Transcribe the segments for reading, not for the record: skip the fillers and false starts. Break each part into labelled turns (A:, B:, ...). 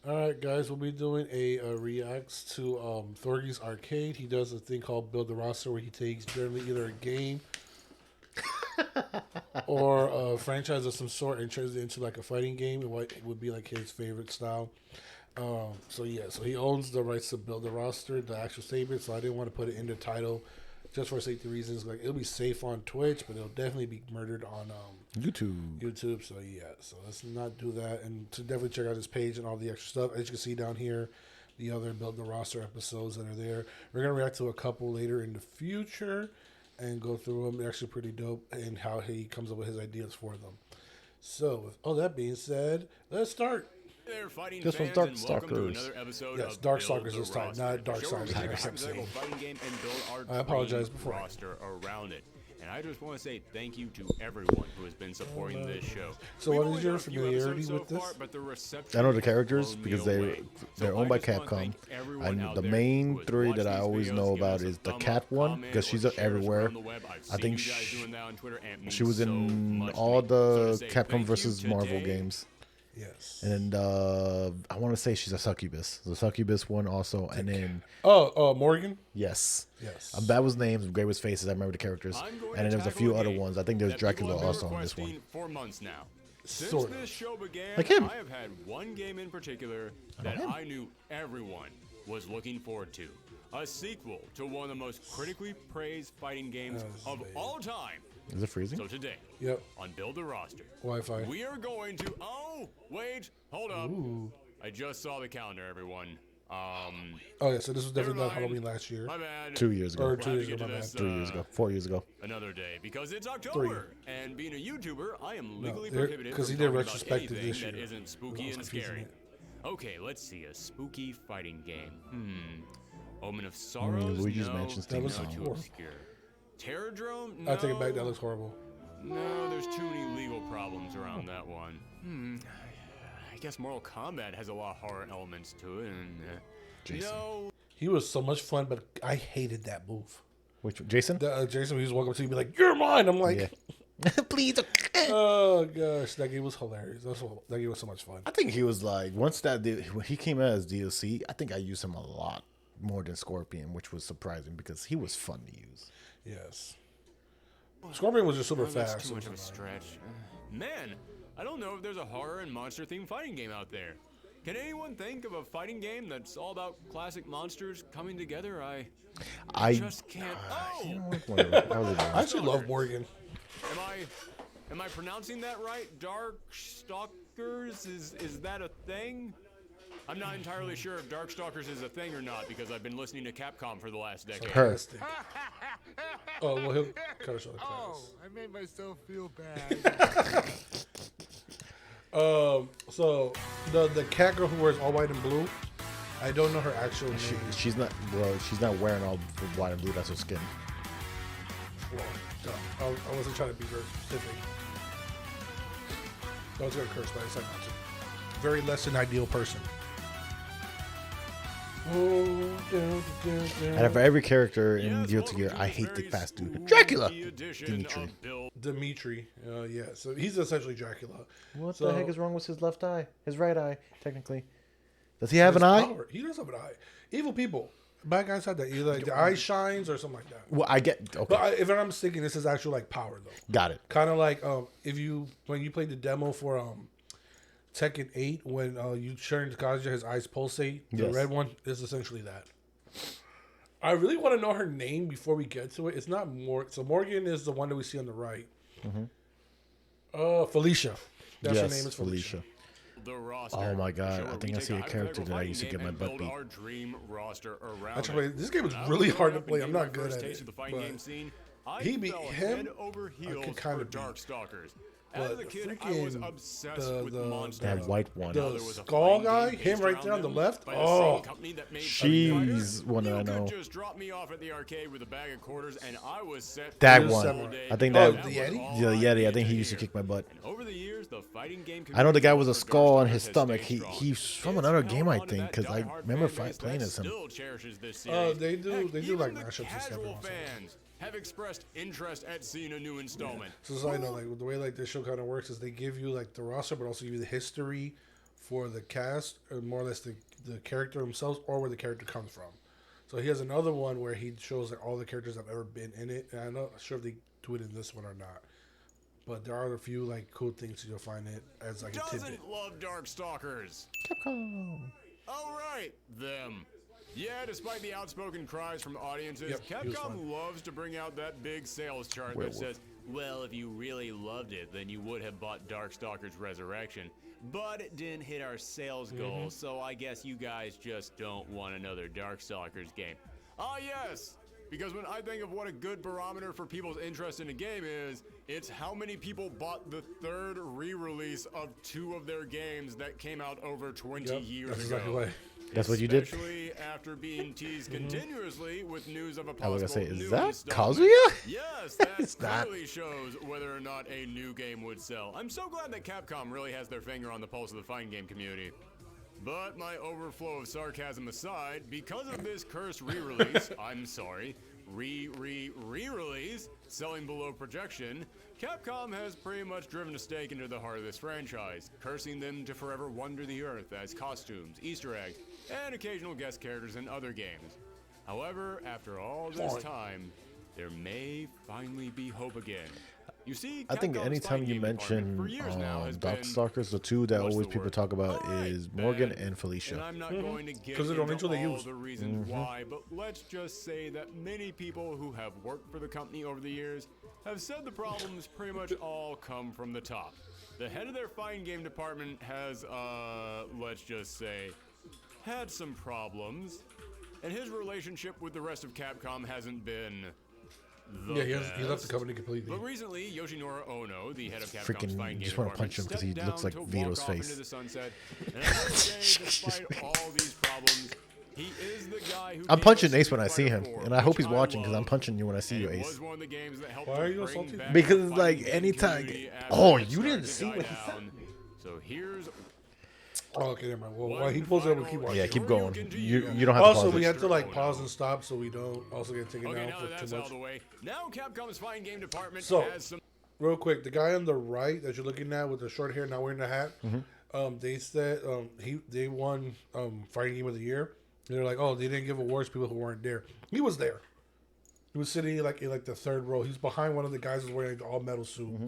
A: All right, guys, we'll be doing a reacts to Thorgi's Arcade. He does a thing called Build the Roster where he takes generally either a game or a franchise of some sort and turns it into like a fighting game and what would be like his favorite style. So he owns the rights to Build the Roster, the actual statement. So I didn't want to put it in the title just for safety reasons. Like it'll be safe on Twitch, but it'll definitely be murdered on
B: YouTube.
A: YouTube. So yeah, so let's not do that. And to definitely check out his page and all the extra stuff. As you can see down here, the other Build the Roster episodes that are there. We're gonna react to a couple later in the future and go through them. They're actually pretty dope and how he comes up with his ideas for them. So with all that being said, let's start.
C: There, fighting
B: This was
C: fans,
B: Dark
C: and welcome to
B: Stalkers.
C: another episode
A: Yes,
C: of
A: Darkstalkers
C: Build
A: this
C: the
A: time,
C: Roster.
A: not
C: The show where
A: Darksiders.
C: we take a
A: I kept
C: hypothetical
A: saying.
C: fighting game and build our
A: I apologize
C: dream
A: before.
C: roster around it. And I just want to say thank you to everyone who has been supporting this show.
A: So
C: We've
A: what
C: only
A: is your
C: done a few
A: familiarity
C: episodes
A: with
C: so
A: this?
C: far, but the reception
B: I know the
C: has
B: characters
C: blown me
B: because
C: away.
B: they're
C: So
B: owned
C: I
B: by
C: just wanna
B: Capcom.
C: thank everyone out
B: The
C: there
B: main
C: who has
B: three
C: watched
B: that I
C: these
B: always
C: videos,
B: know
C: given
B: about
C: us a
B: is the
C: thumb
B: cat
C: up,
B: one
C: comment,
B: because
C: or
B: she's
C: share us
B: everywhere.
C: around the web. I've
B: I
C: seen
B: think
C: you guys doing that on Twitter, and it
B: she
C: means
B: was
C: so
B: in
C: much to
B: all
C: me. So to
B: the
C: say
B: Capcom
C: thank you
B: versus Marvel
C: today,
B: games.
A: Yes.
B: And I want to say she's a succubus. The succubus one also. And then,
A: Morgan?
B: yes.
A: Yes.
B: That was names. Great was faces. I remember the characters.
C: I'm going
B: And then
C: to
B: there was a
C: tackle
B: few
C: a
B: other
C: game
B: ones. I think there's
C: that people
B: Dracula
C: have been
B: also on this one.
C: requesting for months now. Since
A: Sort of.
C: this show began,
B: Like him.
C: I have had one game in particular that
B: him.
C: I knew everyone was looking forward to. A sequel to one of the most critically praised fighting games of all time.
B: Is it freezing?
C: So today,
A: Yep.
C: on Build the Roster,
A: Wi-Fi.
C: we are going to... Oh, wait, hold up. I just saw the calendar, everyone.
A: Oh yeah, so this was definitely not
C: Never mind.
A: Halloween last year.
C: My bad.
B: 2 years ago.
A: Or
C: We'll
A: 2
C: have
A: years
C: to
A: ago,
C: get
A: my
C: to
A: bad.
C: this,
B: 3 years ago. 4 years ago.
C: another day because it's October, and being a YouTuber, I am legally
A: there-
C: prohibited
A: 'cause
C: from
A: he did
C: talking about
A: retrospective
C: anything
A: this
C: that
A: year.
C: isn't spooky
A: I was
C: and
A: confusing
C: scary.
A: it.
C: Okay, let's see a spooky fighting game. Omen of Sorrows.
B: Luigi's
C: no,
B: Mansion's
A: theme
C: no,
A: song.
C: too
A: Horrible.
C: obscure. Terradrome. No.
A: I take it back. That looks horrible.
C: No, there's too many legal problems around that one. I guess Mortal Kombat has a lot of horror elements to it, and
B: Jason.
C: no.
A: He was so much fun, but I hated that move.
B: Which Jason?
A: Jason, he was walking up to me, be like, "You're mine." I'm like,
B: Yeah. Please.
A: "Oh gosh, that game was hilarious. That game was so much fun."
B: I think he was like when he came out as DLC. I think I used him a lot more than Scorpion, which was surprising because he was fun to use.
A: Yes. Scorpion was just super
C: That's
A: fast.
C: too much of a stretch. Man, I don't know if there's a horror and monster themed fighting game out there. Can anyone think of a fighting game that's all about classic monsters coming together? I just can't.
B: You know
C: Oh,
B: what? Whatever. I was
A: I actually love Morgan.
C: am I pronouncing that right? Dark Stalkers? Is that a thing? I'm not entirely sure if Darkstalkers is a thing or not because I've been listening to Capcom for the last decade.
B: her.
A: Oh well, he'll cut us off.
D: Oh, I made myself feel bad.
A: So the cat girl who wears all white and blue, I don't know her actual name.
B: She's not. Well, she's not wearing all white and blue. That's her skin.
A: Well, no, I wasn't trying to be very specific. I was gonna curse, but it's like very less than ideal person.
B: And for every character in Guilty Gear, I hate the fast dude. Dracula. Dimitri.
A: Dimitri, yeah. So he's essentially Dracula.
B: What
A: So-
B: the heck is wrong with his left eye? His right eye, technically. Does he have an
A: His
B: eye?
A: power. He does have an eye. Evil people. Bad guys had that. Either like the eye shines or something like that.
B: Well, I get. Okay,
A: But if I'm not mistaken, this is actual like power though.
B: got it.
A: Kind of like when you played the demo for Tekken 8 when you turn to Kazuya, his eyes pulsate. The
B: Yes.
A: red one is essentially that. I really want to know her name before we get to it. It's not Morgan. So Morgan is the one that we see on the right. Felicia. That's her name is Felicia.
C: The roster.
B: Oh my God,
C: The show
B: I
C: where
B: think
C: we
B: I
C: take
B: see a
C: hypothetical
B: character that I
C: fighting
B: used to
C: game
B: get my
C: and
B: butt
C: build
B: beat.
C: our dream roster around
A: Actually,
C: it.
A: this game is
C: When I
A: really
C: was
A: hard to
C: growing up
A: play.
C: and
A: I'm
C: getting
A: not
C: my
A: good
C: first
A: at
C: taste
A: it.
C: of the fighting
A: but
C: game scene, I
A: he beat
C: fell
A: him,
C: head over heels
A: kinda
C: for
A: beat.
C: Darkstalkers.
A: But
C: As a kid, I was
A: freaking
C: obsessed with monsters.
B: That white one.
A: The
C: There was a
A: skull
C: fighting
A: guy,
C: game
A: him
C: based
A: right
C: around
A: there on the
C: them
A: left.
C: by the
A: Oh,
C: same company that made
B: She's
C: Street Fighter.
B: one that I
C: You
B: know.
C: could just drop me off at the arcade with a bag of quarters, and I was set.
B: That
C: for the
B: one.
C: whole day
B: I think
C: because
B: that-
A: the
C: was
A: Yeti?
C: all
B: The
C: I
B: Yeti, I
C: needed
B: think he used to
C: hear.
B: kick my butt.
C: And over the years, the fighting game
B: I know the guy with a
C: community
B: skull on
C: for
B: his
C: Darkstalkers
B: stomach.
C: has
B: He's
C: stayed
B: from
C: strong.
B: another
C: It's
B: game, I
C: held on to
B: think,
C: that
B: because I
C: diehard
B: remember
C: fan base
B: playing
C: that
B: as him.
C: still cherishes this series.
A: they do
C: Heck,
A: they do like
C: even the
A: mashups and stuff.
C: casual
A: also.
C: fans have expressed interest at seeing a new installment.
A: So I know like the way like this show kind of works is they give you like the roster, but also give you the history for the cast, or more or less the character themselves, or where the character comes from. So he has another one where he shows like all the characters that have ever been in it, and I'm not sure if they do it in this one or not. But there are a few like cool things you'll find it as like a tidbit.
C: Doesn't love Darkstalkers.
B: Capcom.
C: All right, them. Yeah, despite the outspoken cries from audiences,
A: Yep, he was
C: Capcom
A: fun.
C: loves to bring out that big sales chart
B: Werewolf.
C: that says, well, if you really loved it, then you would have bought Darkstalkers Resurrection. But it didn't hit our sales goal, so I guess you guys just don't want another Darkstalkers game. Ah, yes! Because when I think of what a good barometer for people's interest in a game is, it's how many people bought the third re-release of 2 of their games that came out over 20 years
A: That's
C: ago.
A: exactly right.
B: That's what you did?
C: Especially after being teased continuously with news of a
B: I was
C: possible
B: gonna say,
C: new
B: is that
C: installment.
B: Kazuya?
C: Yes, that
B: It's not.
C: clearly shows whether or not a new game would sell. I'm so glad that Capcom really has their finger on the pulse of the fighting game community. But my overflow of sarcasm aside, because of this cursed re-release, I'm sorry, re-release, selling below projection, Capcom has pretty much driven a stake into the heart of this franchise, cursing them to forever wander the earth as costumes, Easter eggs, and occasional guest characters in other games. However, after all this time, there may finally be hope again. You see,
B: I think
C: Capcom's
B: anytime
C: fighting
B: you
C: game department
B: mention
C: for years now has been
B: Darkstalkers, the two that
C: what's
B: always
C: the
B: people
C: word?
B: talk about
C: All right,
B: is Morgan
C: bad.
B: and Felicia.
C: And I'm not going to get
A: 'Cause they don't
C: into
A: know they
C: all
A: use.
C: the reasons why, but let's just say that many people who have worked for the company over the years have said the problems pretty much all come from the top. The head of their fighting game department has, let's just say, had some problems, and his relationship with the rest of Capcom hasn't been the
A: Yeah, he left the
C: best.
A: company completely.
C: But recently, Yoshinori Ono, the head of Capcom's
B: Freaking
C: fighting game
B: just wanna
C: department,
B: punch him 'cause he
C: stepped
B: looks
C: down
B: like
C: to
B: Vito's
C: walk off
B: face.
C: into the sunset. And I gotta say, despite all these problems, he is the guy who
B: I'm
C: gave
B: punching
C: us
B: Ace when I see
C: Street
B: him,
C: Fighter 4,
B: and I hope
C: which
B: he's watching because I'm
C: love,
B: punching you when I see you,
C: and it
B: Ace.
C: was one of the games that helped
A: Why are
C: to
A: you
C: bring
A: salty?
C: back
B: Because
C: the
B: it's like
C: fighting game
B: anytime-
C: community after
B: Oh,
C: it
B: you didn't
C: started to
B: see
C: die
B: what he said?
C: down. So here's
A: Oh, okay, never mind. Well,
C: one
A: while he pulls it up, we'll keep
C: final
A: watching.
B: Yeah, keep
C: Shoryuken
B: going.
C: to
B: You don't have to
A: Also,
B: pause
A: we
B: it.
A: have to like
C: Oh,
A: pause
C: no.
A: and stop so we don't also get taken
C: Okay,
A: down
C: now
A: for
C: that
A: too
C: that's out
A: much.
C: of the way. Now Capcom's fighting game department
A: So-
C: has some.
A: Real quick, the guy on the right that you're looking at with the short hair, not wearing the hat, they said they won fighting game of the year. And they're like, oh, they didn't give awards to people who weren't there. He was there. He was sitting like in like the third row. He's behind one of the guys who's wearing like, the all metal suit.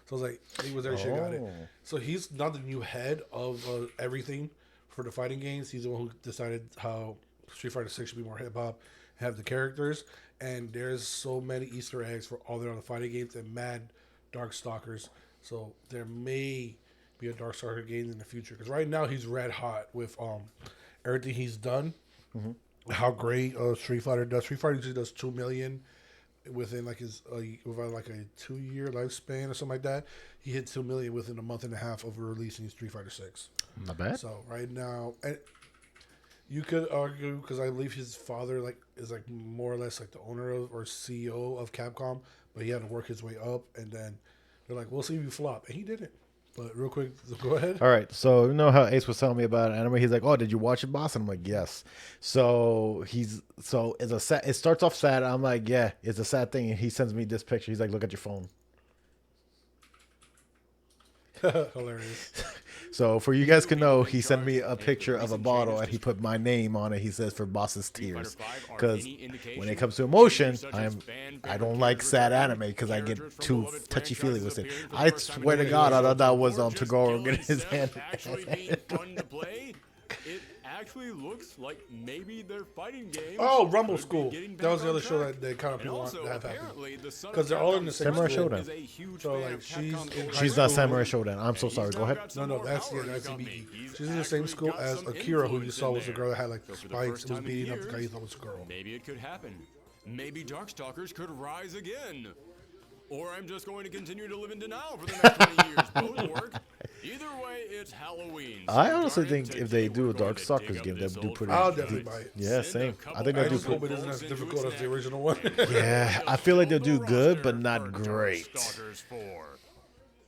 A: So I was like, he was there. She got it.
B: Oh.
A: So he's not the new head of everything for the fighting games. He's the one who decided how Street Fighter 6 should be more hip hop, have the characters, and there's so many Easter eggs for all their other fighting games and mad Darkstalkers. So there may be a Darkstalker game in the future because right now he's red hot with everything he's done. How great Street Fighter does. Street Fighter usually does 2 million within like his within like a 2-year lifespan or something like that. He hit 2 million within a month and a half of releasing Street Fighter 6.
B: Not bad.
A: So right now, and you could argue because I believe his father like is like more or less like the owner of or CEO of Capcom, but he had to work his way up, and then they're like, "We'll see if you flop," and he didn't. But real quick, go ahead.
B: All right, so you know how Ace was telling me about anime. He's like, "Oh, did you watch it, boss?" And I'm like, "Yes." So it's a sad. It starts off sad. I'm like, "Yeah, it's a sad thing." And he sends me this picture. He's like, "Look at your phone."
A: Hilarious.
B: So for you guys can know, he sent me a picture of a bottle and he put my name on it. He says for Boss's Tears, because when it comes to emotion, I don't like sad anime because I get too touchy feely with it. I swear to God, I thought that was Tagoro getting his hand.
C: Actually being fun to play. It actually looks like maybe their fighting game.
A: Oh, Rumble
C: could be
A: School.
C: getting
A: That was
C: back
A: the
C: on
A: other show
C: track.
A: that they kind of
C: And
A: people want
C: also,
A: to have happen.
C: apparently, the son of
A: 'Cause they're all in the
C: Capcom's
A: same
B: Samurai
C: school
B: Shodown.
C: is a huge
A: So,
C: fan
A: like,
C: of
A: she's
C: Capcom's
A: in
C: older
A: high
B: She's
A: school.
B: not
C: brother.
B: Samurai Shodown. I'm so
C: And
B: sorry.
C: he's
B: Go
C: now
B: ahead.
C: got some
A: No,
C: more
A: that's
C: power
A: the
C: in the
A: ICBE.
C: company. He's
A: She's in the same
C: actually
A: school
C: got
A: as
C: some
A: Akira, who you
C: influence
A: saw
C: in
A: was the
C: there.
A: girl that had like
C: So for the
A: spikes
C: first
A: and was
C: time in
A: beating up the guy you
C: years,
A: thought was a girl.
C: Maybe it could happen. Maybe Darkstalkers could rise again. Or I'm just going to continue to live in denial for the next 20 years. Both work. Either way, it's Halloween. so
B: I honestly
C: darn it,
B: think if they
C: today
B: do
C: we're
B: a
C: going to
B: Darkstalkers
C: dig up
B: game,
C: this
B: they'll do
C: old
B: pretty
A: I'll
C: franchise.
A: definitely buy it.
B: Yeah,
C: Send a
B: same.
C: couple
B: I think
A: I
B: they'll do
A: just hope it
B: pretty.
A: isn't as
C: into
A: difficult
C: its
A: as the
C: neck.
A: original one.
B: Yeah, I feel like they'll do good, but not great.
C: Darkstalkers 4.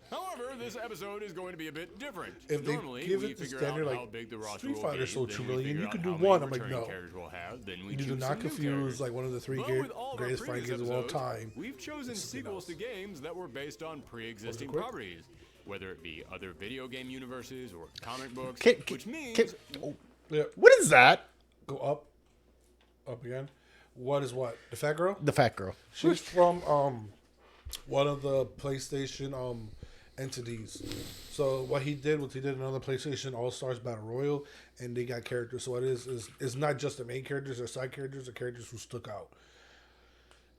C: However, this episode is going to be a bit different.
A: If they
C: Normally,
A: give
C: we
A: it the
C: figure
A: standard,
C: out
A: like,
C: how big the roster
A: Street
C: will
A: Fighter
C: be,
A: sold
C: then
A: 2
C: we
A: million,
C: figure
A: you
C: out
A: could
C: how
A: do
C: many
A: one. I'm like,
C: returning
A: no.
C: characters we'll have, then we
A: You do
C: choose
A: not
C: some new
A: confuse
C: characters.
A: like one of the three
C: But with all of our
A: greatest fighting
C: previous
A: games of all
C: episodes,
A: time.
C: We've chosen
A: It's something
C: sequels
A: else.
C: to games that were based on pre-existing
A: quick?
C: properties. whether it be other video game universes or comic books, which means...
A: Yeah.
B: What is that?
A: Go up. Up again. What is what? The fat girl?
B: The fat girl.
A: She's from one of the PlayStation entities. So what he did was he did another PlayStation All Stars Battle Royal, and they got characters. So what it is not just the main characters or side characters, the characters who stuck out.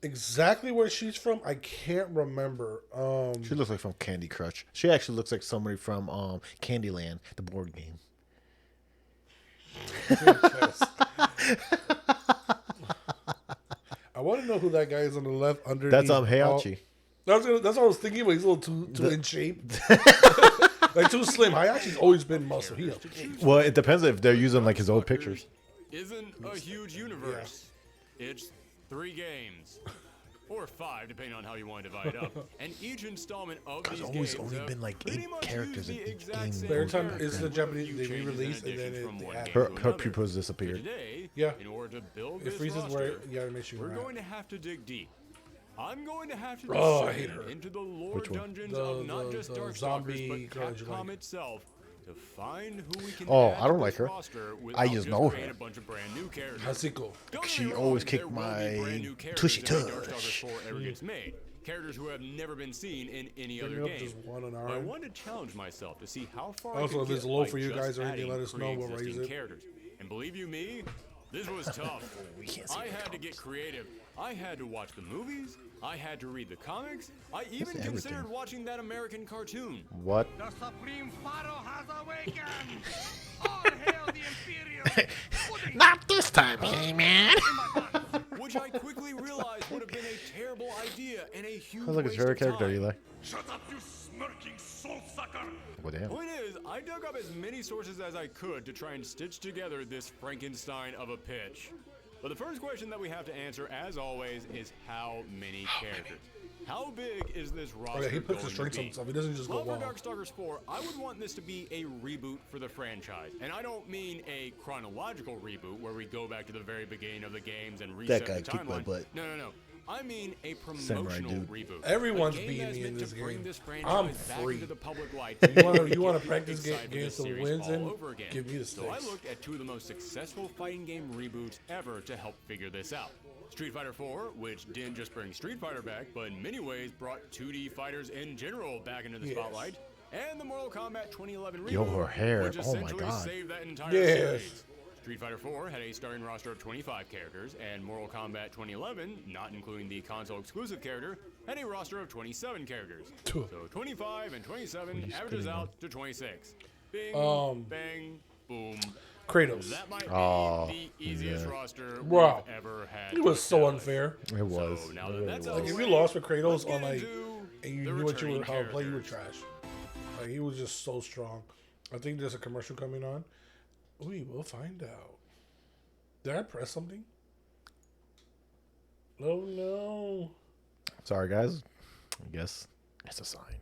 A: Exactly where she's from, I can't remember.
B: She looks like from Candy Crush. She actually looks like somebody from Candyland, the board game.
A: I want to know who that guy is on the left underneath.
B: That's Heihachi.
A: That's what I was thinking, but he's a little too in shape. Like too slim. Heihachi's always been muscle.
B: Well, it depends if they're using like his old pictures.
C: Isn't a huge universe. Yeah. It's 3 games. Or 5, depending on how you want to divide up. And each installment of these games
B: only been like 8 characters in each game.
A: Every time is the Japanese, they re-release and then
B: her pupils disappeared.
C: Today,
A: yeah.
C: In order to build
A: it freezes
C: roster,
A: where you gotta make sure
C: we're going to have to dig deep. I'm going to have to
A: descend
C: into the lore dungeons of not just Darkstalkers, but Capcom itself to find who we can
B: I don't like her. I just know her.
C: A bunch of brand new characters.
A: Hasiko.
B: She always kicked my tushy tush.
C: Characters who have never been seen in any other game. I want to challenge myself to see how far
A: also, if it's low for you guys or anything, let us know. We'll raise it.
C: Characters. And believe you me, this was tough. I had to get creative. I had to watch the movies. I had to read the comics. I even considered watching that American cartoon.
B: What?
D: The Supreme Pharaoh has awakened! All hail the Imperial!
B: Not this time, hey man!
C: Which I quickly realized would have been a terrible idea and a huge
B: Sounds like his favorite character, Eli.
D: Shut up, you smirking soul sucker!
B: Well, damn.
C: Point is, I dug up as many sources as I could to try and stitch together this Frankenstein of a pitch. But the first question that we have to answer, as always, is how many characters? How big is this roster?
A: Oh, yeah, he puts the strengths on stuff. He doesn't just go
C: for Darkstalkers 4, I would want this to be a reboot for the franchise. And I don't mean a chronological reboot where we go back to the very beginning of the games and reset the timeline. No. I mean a promotional reboot.
A: Everyone's beating me in this game. I'm free.
C: The public light.
A: You want to practice games to wins in? Give me the stakes.
C: So I looked at 2 of the most successful fighting game reboots ever to help figure this out. Street Fighter 4, which didn't just bring Street Fighter back, but in many ways brought 2D fighters in general back into the spotlight. And the Mortal Kombat 2011 reboot,
B: her hair.
C: which essentially saved that entire series. Street Fighter 4 had a starting roster of 25 characters, and Mortal Kombat 2011, not including the console-exclusive character, had a roster of 27 characters. So 25 and 27 averages out to 26. Bing, bang, boom.
A: Kratos.
C: That might be the easiest roster we've ever had.
A: It was so unfair.
B: It was.
C: So now that that's
A: like if you lost with Kratos on and you knew what you were how to play, you were trash. Like he was just so strong. I think there's a commercial coming on. We will find out. Did I press something? Oh no.
B: Sorry guys. I guess it's a sign.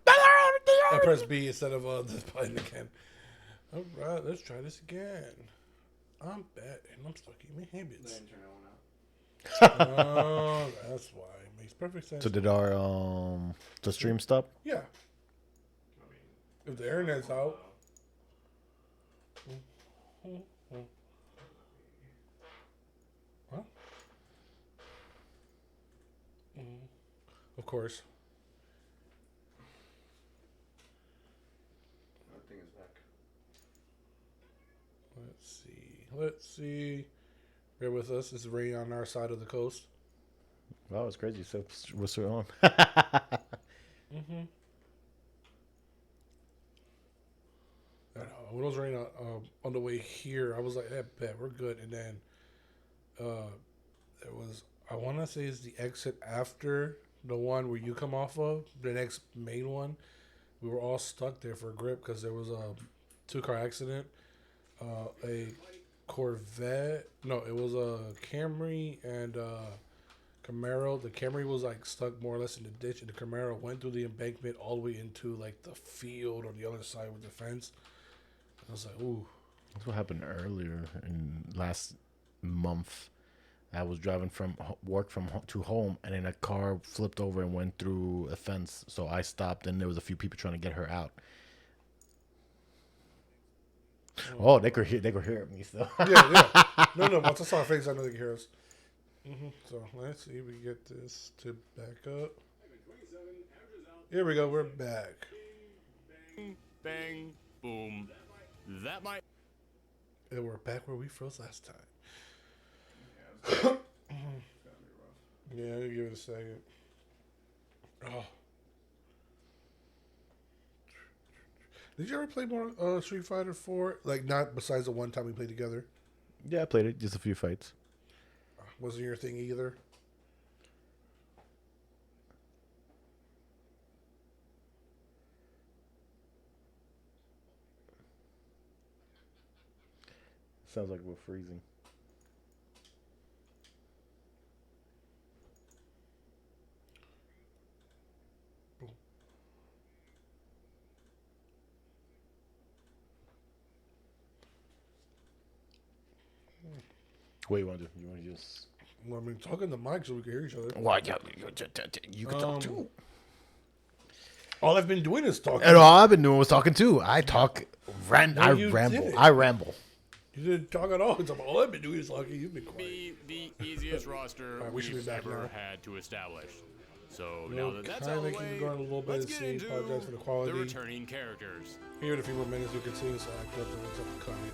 A: I pressed B instead of this button again. Alright, let's try this again. I'm bad and I'm stuck in my habits. Oh, that's why. It makes perfect sense.
B: So did our the stream stop?
A: Yeah. If the internet's out. Huh? Of course.
E: Everything is back.
A: Let's see. Bear with us. It's raining on our side of the coast.
B: Wow, it's crazy. So we're still on.
A: When it was raining on the way here, I was like, bet, we're good. And then there was, I want to say it's the exit after the one where you come off of, the next main one. We were all stuck there for a grip because there was a 2-car accident. A Corvette, no, it was a Camry and Camaro. The Camry was like stuck more or less in the ditch, and the Camaro went through the embankment all the way into like the field on the other side with the fence. I was like, ooh.
B: That's what happened earlier in last month. I was driving from work to home, and then a car flipped over and went through a fence. So I stopped, and there was a few people trying to get her out. Oh, they could hear me still.
A: Yeah. No. Once I saw her face, I know they could hear us. So let's see if we get this to back up. Here we go. We're back.
C: Bang, bang, boom. That might.
A: And we're back where we froze last time. Yeah, I'll give it a second. Oh. Did you ever play more Street Fighter 4? Like, not besides the one time we played together?
B: Yeah, I played it. Just a few fights.
A: Wasn't your thing either?
B: Sounds like we're freezing. What do you want to do? You want to just...
A: Well, I mean, talking to Mike so we can hear each other.
B: Why? You can talk too.
A: All I've been doing is talking.
B: And all I've been doing was talking too. I talk, I
A: you
B: ramble.
A: didn't.
B: I ramble.
A: You didn't talk at all. It's like, all I've been doing is talking. You've been quiet.
C: Be the easiest roster
A: Right, we should
C: we've
A: be back
C: ever
A: now.
C: had to establish. So
A: We'll
C: now that that's out of the
A: kinda keep
C: way,
A: going a little bit
C: let's
A: to
C: get
A: see.
C: into
A: Apologize for the quality.
C: the returning characters.
A: Here in a few more minutes, we can see this act up and what's up to comment.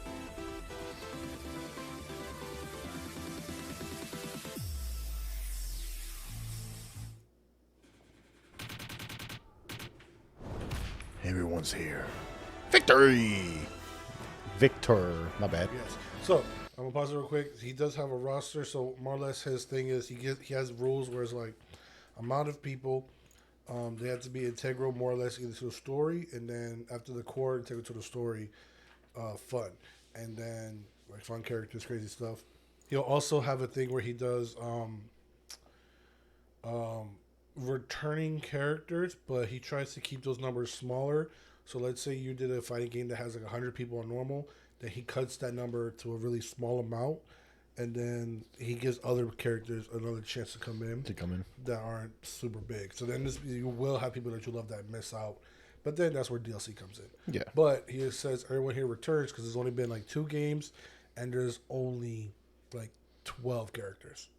B: Everyone's here. Victory! Victor. My bad.
A: Yes. So I'm gonna pause it real quick. He does have a roster, so more or less his thing is he has rules where it's like amount of people. They have to be integral, more or less, either to the story, and then after the core, integral to the story, fun, and then like fun characters, crazy stuff. He'll also have a thing where he does returning characters, but he tries to keep those numbers smaller. So let's say you did a fighting game that has like 100 people on normal, then he cuts that number to a really small amount, and then he gives other characters another chance to come in that aren't super big. So then you will have people that you love that miss out, but then that's where DLC comes in.
B: Yeah.
A: But he says everyone here returns because there's only been like 2 games, and there's only like 12 characters.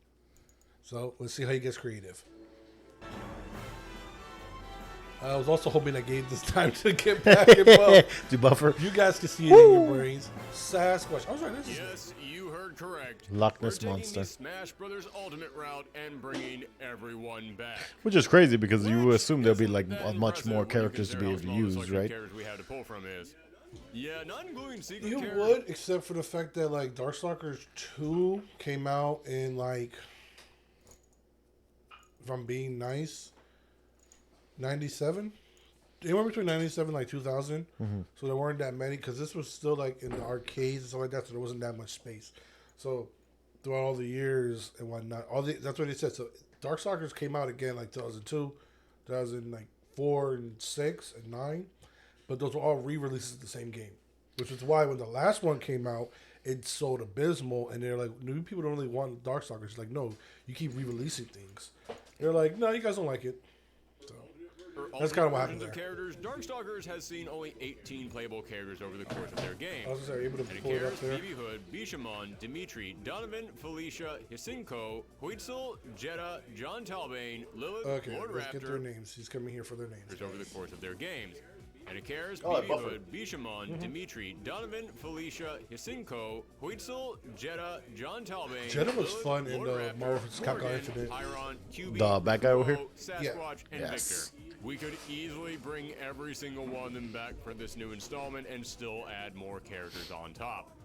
A: So let's see how he gets creative. I was also hoping I gave this time to get back involved.
B: Do buffer.
A: You guys can see it in your brains. Sasquatch. I was right. This is
C: Yes, you heard correct.
B: Loch Ness
C: We're
B: Monster.
C: taking the Smash Brothers Ultimate route and bringing everyone back.
B: Which is crazy because you
C: Which
B: assume there'll be
C: isn't
B: like
C: that
B: much more
C: impressive when you
B: characters to be
C: consider
B: able to
C: how small the
B: use,
C: selection of
B: right?
C: characters we have to pull from is. Yeah, not including secret
A: You
C: characters.
A: would, except for the fact that like Darkstalkers 2 came out in like, if I'm being nice, 97. Anywhere between 97 and like 2000. So there weren't that many because this was still like in the arcades and stuff like that, so there wasn't that much space. So throughout all the years and whatnot, that's what they said. So Darkstalkers came out again like 2002, 2004 and 6 and 9, but those were all re-releases of the same game, which is why when the last one came out, it sold abysmal, and they're like, new people don't really want Darkstalkers. It's like, no, you keep re-releasing things. They're like, no, you guys don't like it. So that's kind of what happened
C: Of
A: there.
C: characters, Darkstalkers has seen only 18 playable characters over the course of their game.
A: I was just able to
C: And it
A: pull it
C: cares
A: up there.
C: BB Hood, Bishamon, Dimitri, Donovan, Felicia, Hisinko, Huitzel, Jeddah, John Talbane, Lilith,
A: Okay,
C: Lord
A: let's get their
C: Raptor
A: names. He's coming here for their names.
C: over the course of their games. And it cares
B: Oh, I
C: BB
B: buffered.
C: Hood, Bishamon, Dimitri, Donovan, Felicia, Hisinko, Huitzel, Jeddah, John Talbane,
A: Jeddah was
C: Lilith,
A: fun in
C: Lord
A: the
C: Raptor,
A: Marvel vs. Capcom
C: Morgan,
A: Infinite.
C: Iron, QB,
B: The bad guy over here?
C: Bo, Sasquatch,
A: Yeah.
C: and
B: Yes.
C: Victor. We could easily bring every single one of them back for this new installment and still add more characters on top.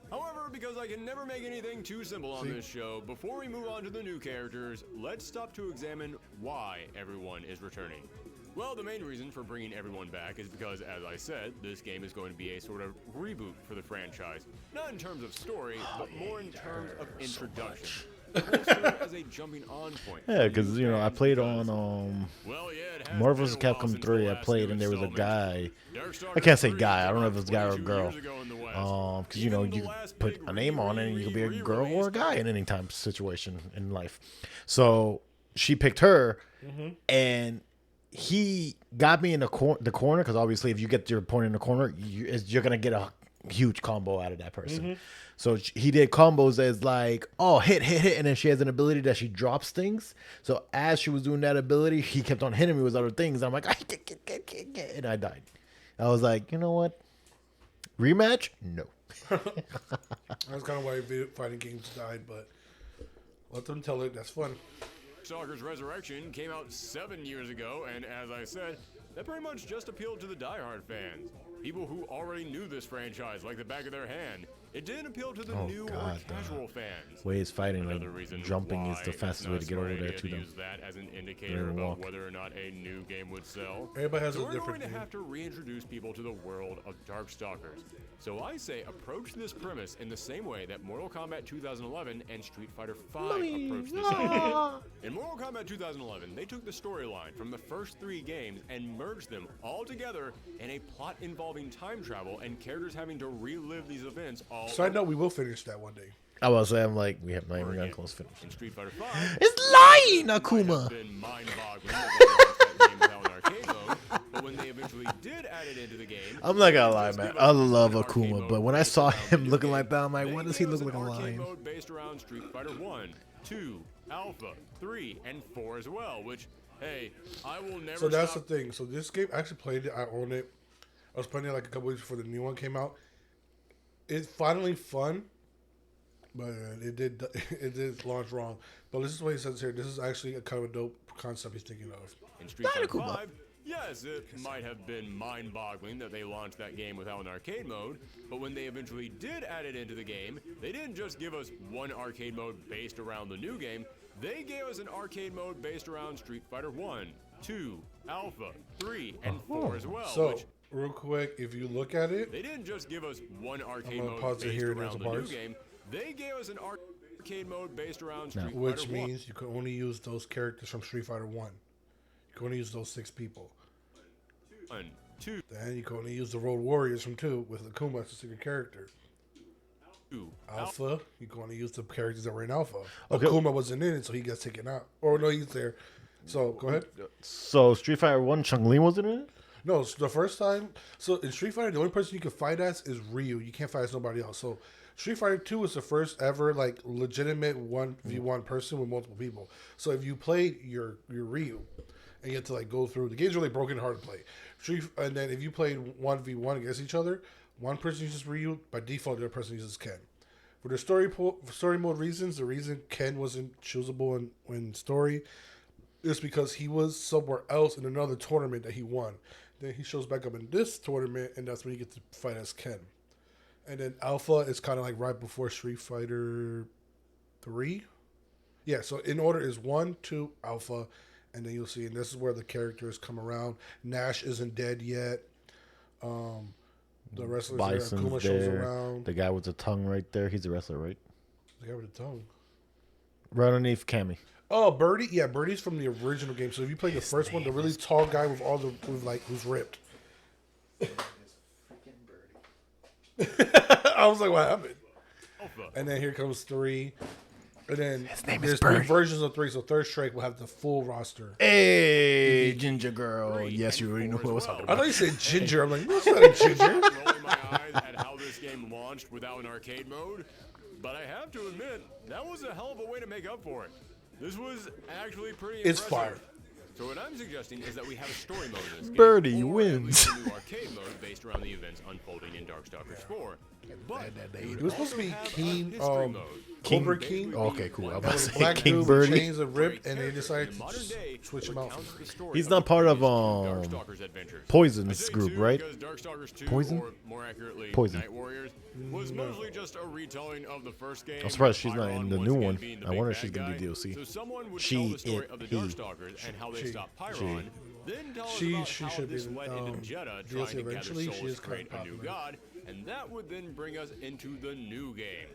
C: However, because I can never make anything too simple on this show, before we move on to the new characters, let's stop to examine why everyone is returning. Well, the main reason for bringing everyone back is because, as I said, this game is going to be a sort of reboot for the franchise. Not in terms of story, but more in terms of introduction. will serve as a jumping on point.
B: Yeah,
C: for
B: because
C: new
B: I
C: fans
B: played
C: because,
B: on
C: well, yeah, it has
B: Marvel
C: been
B: vs.
C: a while
B: Capcom
C: since
B: 3.
C: the
B: I
C: last
B: played,
C: new
B: and there was a
C: installment.
B: guy. I
C: Darkstalkers
B: can't say
C: 3
B: guy. I
C: came
B: don't know
C: out
B: if it's guy or
C: 22
B: girl.
C: years ago in the West.
B: Because
C: Even
B: you
C: the last
B: put
C: big
B: a name on it, and you could be a girl or a
C: re-release
B: guy in any time situation in life. So she picked her, and he got me in the corner because obviously, if you get your opponent in the corner, you're gonna get a huge combo out of that person. So he did combos as like, oh, hit, and then she has an ability that she drops things. So as she was doing that ability, he kept on hitting me with other things. And I'm like, and I died. I was like, you know what? Rematch? No.
A: That's kind of why fighting games died, but let them tell it. That's fun.
C: Stalker's Resurrection came out 7 years ago, and as I said, that pretty much just appealed to the diehard fans. People who already knew this franchise like the back of their hand. It didn't appeal to the new or casual fans.
B: Way is fighting,
C: Another
B: like
C: reason
B: jumping is
C: why
B: the
C: it's
B: fastest
C: not
B: way
C: a
B: to get
C: smart
B: over there
C: idea
B: to them.
C: use that as an indicator
B: Never
C: about
B: walk.
C: whether or not a new game would sell.
A: Everybody has
C: So
A: a
C: we're
A: different
C: going to
A: thing.
C: have to reintroduce people to the world of Darkstalkers. So I say approach this premise in the same way that Mortal Kombat 2011 and Street Fighter V approached this idea. In Mortal Kombat 2011, they took the storyline from the first 3 games and merged them all together in a plot involving time travel and characters having to relive these events all
A: Side note, we will finish that one day.
B: I was saying, I'm like, we have not even gotten close to finish.
C: in Street Fighter V.
B: It's lying,
C: Might have
B: Akuma.
C: been mind-boggling that they launched that game without an arcade mode, but when they eventually did add it into the game,
B: I'm not gonna lie,
C: just
B: man.
C: give us
B: I love
C: an arcade
B: Akuma,
C: mode
B: but when I
C: based
B: saw
C: around the
B: him
C: new
B: looking
C: game,
B: like that, I'm like,
C: they
B: why does he
C: gave
B: look
C: us
B: like a
C: an arcade
B: lion?
C: mode based around Street Fighter 1, 2, Alpha, 3, and 4 as well, which, hey, I will never
A: So that's
C: stop.
A: the thing. So this game, I actually played it. I own it. I was playing it like a couple weeks before the new one came out. It's finally fun, but it did launch wrong. But this is what he says here. This is actually a kind of a dope concept he's thinking of.
C: In Street Fighter 5, yes, it might have been mind-boggling that they launched that game without an arcade mode, but when they eventually did add it into the game, they didn't just give us one arcade mode based around the new game, they gave us an arcade mode based around Street Fighter 1, 2, Alpha, 3, and 4 as well,
A: So
C: which
A: real quick, if you look at it,
C: they didn't just give us one arcade
A: gonna
C: mode
A: pause it
C: based
A: here, there's
C: around
A: a
C: the new
A: bars.
C: game, they gave us an arcade mode based around Street
A: which
C: Fighter 1.
A: means you can only use those characters from Street Fighter 1. You can only use those 6 people.
C: 1, 2,
A: Then you can only use the Road Warriors from 2 with Akuma as a secret character. Alpha, you can only use the characters that were in Alpha.
B: Okay.
A: Akuma wasn't in it, so he gets taken out. Or no, he's there. So go ahead.
B: So Street Fighter 1, Chun-Li wasn't in it?
A: No, it's the first time. So in Street Fighter, the only person you can fight as is Ryu. You can't fight as nobody else. So Street Fighter 2 is the first ever like legitimate 1v1 person with multiple people. So if you played your Ryu and you had to like go through the game's really broken, hard to play. And then if you played 1v1 against each other, one person uses Ryu, by default the other person uses Ken. For the story mode reasons, the reason Ken wasn't choosable in story is because he was somewhere else in another tournament that he won. Then he shows back up in this tournament, and that's when you get to fight as Ken. And then Alpha is kind of like right before Street Fighter 3. Yeah, so in order is 1, 2, Alpha, and then you'll see, and this is where the characters come around. Nash isn't dead yet. The wrestlers there,
B: Bison's
A: Akuma shows
B: there.
A: around.
B: The guy with the tongue right there. He's a wrestler, right?
A: The guy with the tongue.
B: Right underneath Cammy.
A: Oh, Birdie. Yeah, Birdie's from the original game. So if you play the first one, the really tall guy with all the who's ripped. I was like, what happened? And then here comes 3. And then there's 3 versions of 3. So Third Strike will have the full roster.
B: Hey, Ginger Girl. Yes, you already know who I was talking
A: I
B: about.
A: thought you said Ginger. I'm like, what's that, a Ginger?
C: Rolling my eyes at how this game launched without an arcade mode, but I have to admit, that was a hell of a way to make up for it. This was actually pretty
A: It's
C: impressive.
A: fire.
C: So what I'm suggesting is that we have a story mode in this game.
B: Birdie
C: or at
B: wins.
C: least a new arcade mode based around the events unfolding in Darkstalkers 4. But
A: It was supposed to be King,
C: history mode.
A: Cobra King.
B: Oh, okay, cool. I was
A: That
B: about
A: was
B: to
A: a
B: say
A: black
B: King
A: dude with
B: Birdie.
A: chains and ripped, and they decided to switch him out.
B: He's not part of Poison's group, right?
C: Darkstalkers 2,
B: Poison?
C: or more accurately,
B: Poison.
C: Night Warriors, was mostly just a retelling of the first game.
B: I'm surprised she's not
C: Pyron
B: in the
C: once
B: new
C: again
B: one.
C: being the
B: I
C: big
B: wonder if
C: bad
B: she's gonna be
C: guy.
B: DLC.
C: So someone would
B: She,
C: tell the story
B: it,
C: of the
B: he.
C: Darkstalkers and how they stopped Pyron, then tell us
A: She
C: about how
A: should be
C: this
A: in,
C: led into Jeddah
A: DLC
C: trying to gather
A: eventually. She
C: souls
A: is
C: to create
A: kinda
C: a new
A: popular.
C: god, and that would then bring us into the new game.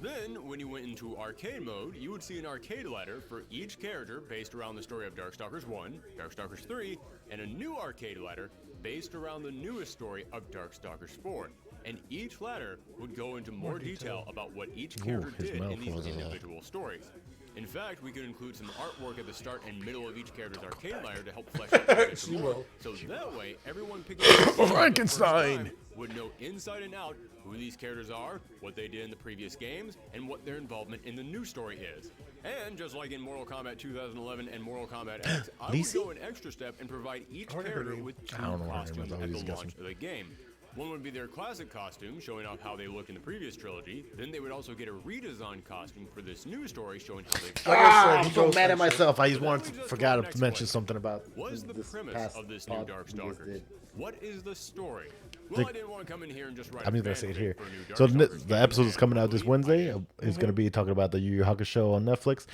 C: Then, when you went into arcade mode, you would see an arcade ladder for each character based around the story of Darkstalkers 1, Darkstalkers 3, and a new arcade ladder based around the newest story of Darkstalkers 4. And each ladder would go into more detail about what each character
B: his
C: did
B: mouth
C: in these
B: was,
C: individual stories. In fact, we could include some artwork at the start and middle of each character's arcade ladder to help flesh out the character more. So that way, everyone picking up
B: Frankenstein
C: would know inside and out who these characters are, what they did in the previous games, and what their involvement in the new story is. And just like in Mortal Kombat 2011 and Mortal Kombat X, I would go an extra step and provide each character with 2 costumes at the launch of the game. One would be their classic costume, showing off how they look in the previous trilogy. Then they would also get a redesigned costume for this new story, showing how they.
B: I'm so mad at myself. I just forgot to mention something about
C: what is the premise of this new Darkstalkers? What is the story? Well, I didn't want to come in here and just write.
B: I'm just gonna say it here. So the episode is coming out this Wednesday. It's gonna be talking about the Yu Yu Hakusho on Netflix.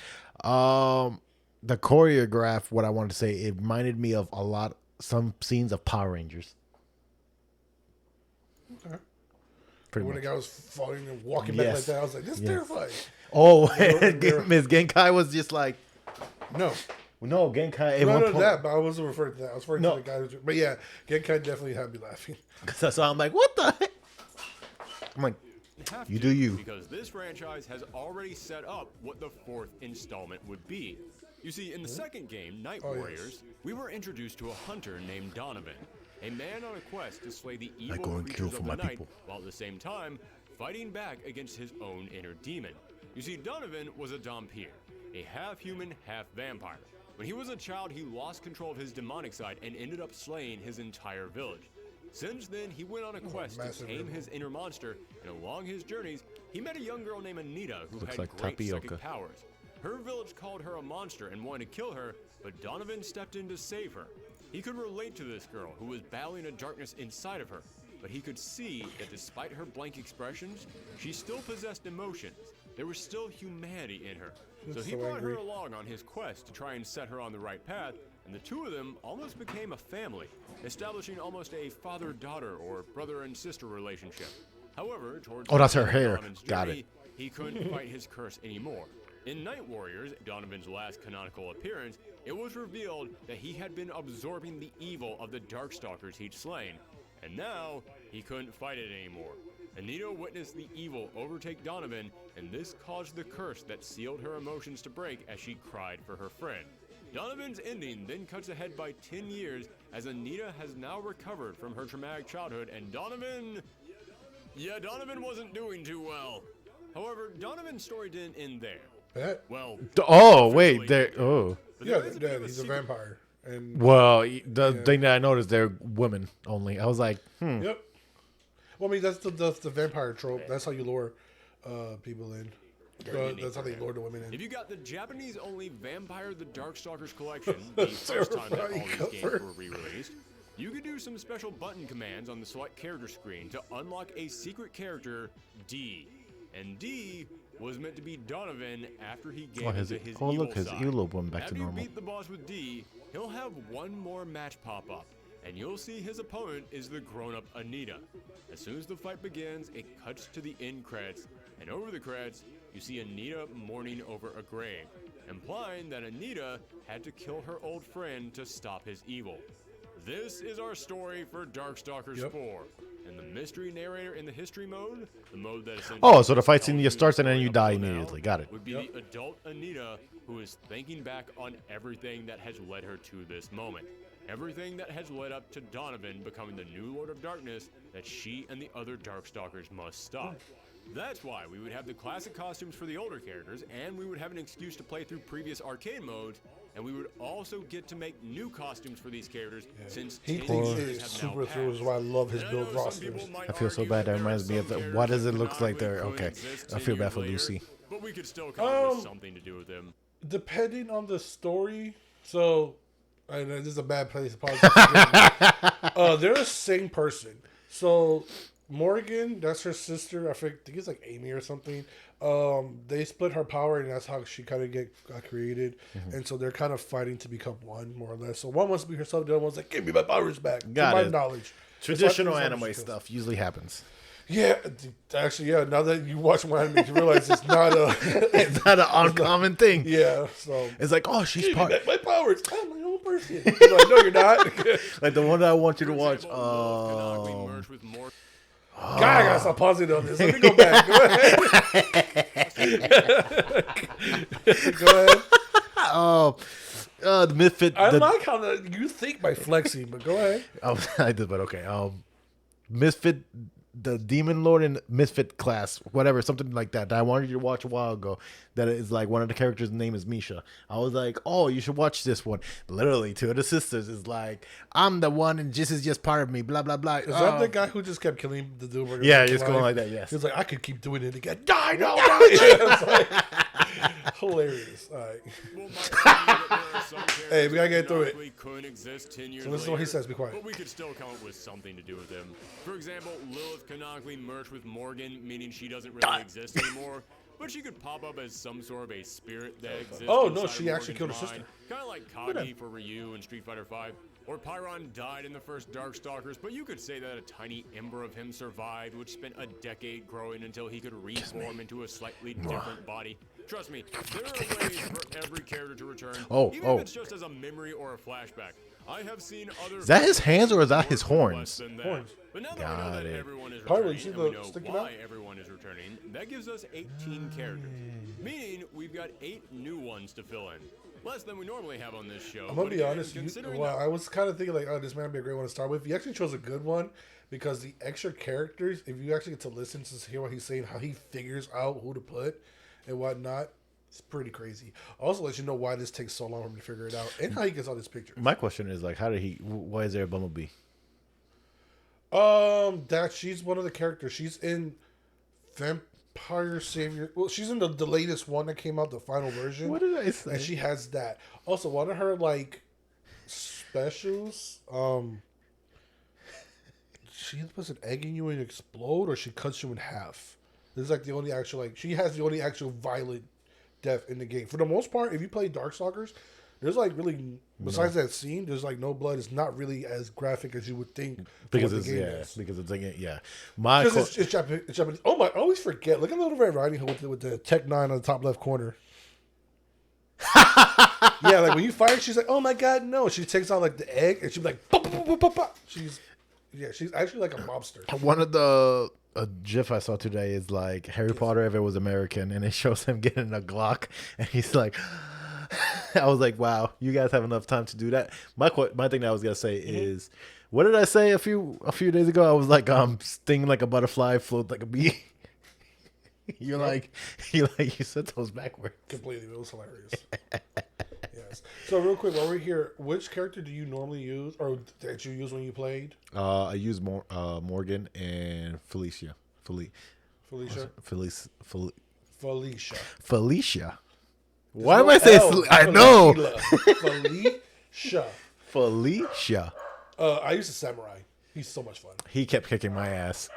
B: The choreograph, what I wanted to say, it reminded me of some scenes of Power Rangers.
A: Okay.
B: Pretty
A: when
B: much.
A: the guy was falling and walking back like that, I was like, "This is terrifying."
B: Oh, Miss Genkai was just like,
A: no,
B: Genkai.
A: No, that, but I wasn't referring to that. I was referring to the guy. But yeah, Genkai definitely had me laughing.
B: So I'm like, what the heck? I'm like, you do you.
C: Because this franchise has already set up what the 4th installment would be. You see, in the second game, Night Warriors, we were introduced to a hunter named Donovan. A man on a quest to slay the evil creatures of the night, while at the same time fighting back against his own inner demon. You see, Donovan was a Dhampir, a half-human, half-vampire. When he was a child, he lost control of his demonic side and ended up slaying his entire village. Since then, he went on a quest to tame his inner monster, and along his journeys, he met a young girl named Anita who had great psychic powers. Her village called her a monster and wanted to kill her, but Donovan stepped in to save her. He could relate to this girl who was battling a darkness inside of her, but he could see that despite her blank expressions, she still possessed emotions. There was still humanity in her. So he brought her along on his quest to try and set her on the right path, and the two of them almost became a family, establishing almost a father-daughter or brother and sister relationship. However, towards
B: that's her hair. Got
C: it. He couldn't fight his curse anymore. In Night Warriors, Donovan's last canonical appearance, it was revealed that he had been absorbing the evil of the Darkstalkers he'd slain, and now he couldn't fight it anymore. Anita witnessed the evil overtake Donovan, and this caused the curse that sealed her emotions to break as she cried for her friend. Donovan's ending then cuts ahead by 10 years as Anita has now recovered from her traumatic childhood, and Donovan wasn't doing too well. However, Donovan's story didn't end there. Well,
B: wait, there. Oh,
A: yeah, he's a vampire. And
B: the thing that I noticed, they're women only. I was like,
A: Yep. Well, I mean, that's the vampire trope. That's how you lure people in. That's how they lure the women in.
C: If you got the Japanese-only Vampire the Darkstalkers collection, the first time that all these games were re-released, you could do some special button commands on the select character screen to unlock a secret character, D. And D was meant to be Donovan after he gave into his evil
B: his
C: side.
B: earlobe went back to normal.
C: After you beat the boss with D, he'll have one more match pop up, and you'll see his opponent is the grown-up Anita. As soon as the fight begins, it cuts to the end credits, and over the credits, you see Anita mourning over a grave, implying that Anita had to kill her old friend to stop his evil. This is our story for Darkstalkers 4. And the mystery narrator in the history mode, the mode that essentially
B: so the fight scene starts and then you die immediately. Got it.
C: Would be the adult Anita who is thinking back on everything that has led her to this moment. Everything that has led up to Donovan becoming the new Lord of Darkness that she and the other Darkstalkers must stop. That's why we would have the classic costumes for the older characters, and we would have an excuse to play through previous arcade modes, and we would also get to make new costumes for these characters since
A: he thinks he's super through, is why I love his build rosters.
B: I feel so bad. That reminds me of why does it look like they're okay? I feel bad for Lucy.
C: But we could still come up with something to do with them.
A: Depending on the story, so I know this is a bad place to pause. They're the same person. So Morgan, that's her sister. I think it's like Amy or something. They split her power, and that's how she kind of got created. And so they're kind of fighting to become one, more or less. So one wants to be herself, the other one's like, "Give me my powers back."
B: Got
A: to
B: it.
A: my knowledge.
B: Traditional anime stuff usually happens.
A: Yeah, actually, yeah. Now that you watch more anime, you realize it's not a.
B: It's not an uncommon thing.
A: Yeah, so
B: It's like, oh, she's
A: give me
B: part.
A: back my powers. I'm my own person. You're like, no, you're not.
B: Like the one that I want you to
C: For
B: watch.
C: example, Lilith Kanagli merged with more.
A: God, I gotta stop pausing on this. Let me go back. Go ahead. Go ahead.
B: Oh, the Misfit.
A: I like how you think by flexing, but go ahead.
B: Oh, I did, but okay. Misfit, the Demon Lord and Misfit class, whatever, something like that. That I wanted you to watch a while ago. That is like one of the characters' name is Misha. I was like, oh, you should watch this one. Literally, two of the sisters is like, I'm the one, and this is just part of me. Blah blah blah.
A: Is that the guy who just kept killing the dude?
B: Yeah, just going like that. Yes.
A: He's like, I could keep doing it again. Die, no, die. It's like, hilarious. All right.
C: Well, might argue that there are some
A: Hey, we gotta get through it.
C: canonically couldn't exist 10 years
A: So this is what he
C: later,
A: says. Be quiet.
C: But we could still come up with something to do with them. For example, Lilith canonically merged with Morgan, meaning she doesn't really exist anymore. But she could pop up as some sort of a spirit that exists.
A: Oh, no,
C: inside
A: she actually killed
C: Morgan's
A: her
C: mind. Kind of like Kagi for Ryu in Street Fighter V. Or Pyron died in the first Darkstalkers, but you could say that a tiny ember of him survived, which spent a decade growing until he could reform into a slightly different body. Trust me, there are ways for every character to return, even if it's just as a memory or a flashback. I have seen other.
B: Is that his hands or is that his
C: more
B: horns?
C: less than that.
A: Horns.
C: But now that we know
B: Got
C: that
B: it.
C: everyone is
A: Pyro, you
C: returning
A: see
C: and we
A: the
C: know
A: sticking
C: why
A: out?
C: everyone is returning, that gives us 18 characters. Meaning we've got 8 new ones to fill in. Less than we normally have on this show.
A: I'm gonna
C: but
A: be
C: again,
A: honest.
C: considering
A: Well,
C: that-
A: I was kind of thinking like, oh, this might be a great one to start with. You actually chose a good one because the extra characters, if you actually get to listen to hear what he's saying, how he figures out who to put and whatnot, it's pretty crazy. Also, let you know why this takes so long for him to figure it out and how he gets all these pictures.
B: My question is like, how did he? Why is there a Bumblebee?
A: That she's one of the characters. She's in Vampire Savior. Well, she's in the latest one that came out, the final version.
B: What did I say?
A: And she has that. Also, one of her like specials. She puts an egg in you and you explode, or she cuts you in half. This is like the only actual like she has the only actual violent death in the game. For the most part, if you play Darkstalkers, there's like really besides that scene, there's like no blood. It's not really as graphic as you would think
B: Because
A: what
B: it's
A: the game
B: yeah,
A: is.
B: because it's like yeah. My
A: Because it's Japanese. Oh my! I always forget. Look at Little Red Riding Hood with the Tech 9 on the top left corner. Yeah, like when you fight, she's like, "Oh my god, no!" She takes out like the egg, and she's like, "Pop, pop, pop, pop, pop." She's actually like a mobster.
B: one of the a GIF I saw today is like Harry Potter if it was American, and it shows him getting a Glock, and he's like, I was like, wow, you guys have enough time to do that. My thing that I was gonna say is, what did I say a few days ago? I was like, sting like a butterfly, float like a bee. You said those backwards.
A: Completely, it was hilarious. Yes. So real quick, while we're here, which character do you normally use, or that you use when you played?
B: I use Morgan and Felicia.
A: Felicia.
B: Why
A: No
B: am I saying?
A: L,
B: I know.
A: Felicia.
B: Felicia.
A: I used a samurai. He's so much fun.
B: He kept kicking my ass.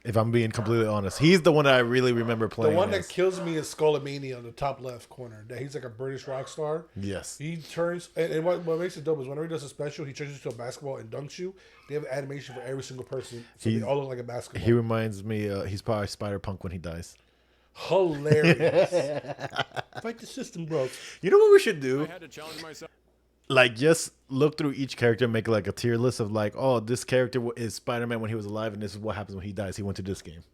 B: If I'm being completely honest, he's the one that I really remember
A: The
B: playing.
A: one
B: as.
A: that kills me is Skullomania on the top left corner. That he's like a British rock star.
B: Yes.
A: He turns, and what makes it dope is whenever he does a special, he turns into a basketball and dunks you. They have an animation for every single person, so they all look like a basketball.
B: He reminds me. He's probably Spider-Punk when he dies.
A: Hilarious. Fight the system, bro.
B: You know what we should do?
C: I had to challenge myself.
B: Like, just look through each character and make like a tier list of like, oh, this character is Spider-Man when he was alive, and this is what happens when he dies. He went to this game.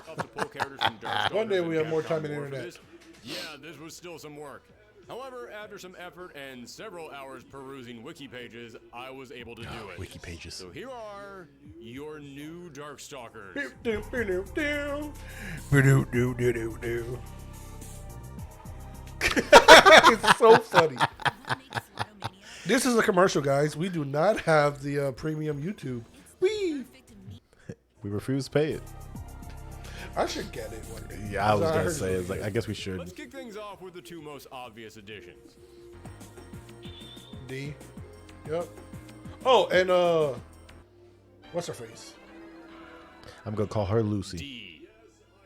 C: To pull characters from Darkstalkers
A: One day we
C: and
A: have more
C: Capcom
A: time in
C: for
A: internet.
C: this. Yeah, this was still some work. However, after some effort and several hours perusing wiki pages, I was able to do it.
B: Wiki pages.
C: So here are your new Darkstalkers.
A: It's so funny. This is a commercial, guys. We do not have the premium YouTube. We
B: refuse to pay it.
A: I should get it one day.
B: Yeah, I was gonna
A: heard
B: say,
A: it.
B: it's like, I guess we should.
C: Let's kick things off with the 2 most obvious additions.
A: D. Yep. Oh, and what's her face?
B: I'm gonna call her Lucy.
C: D.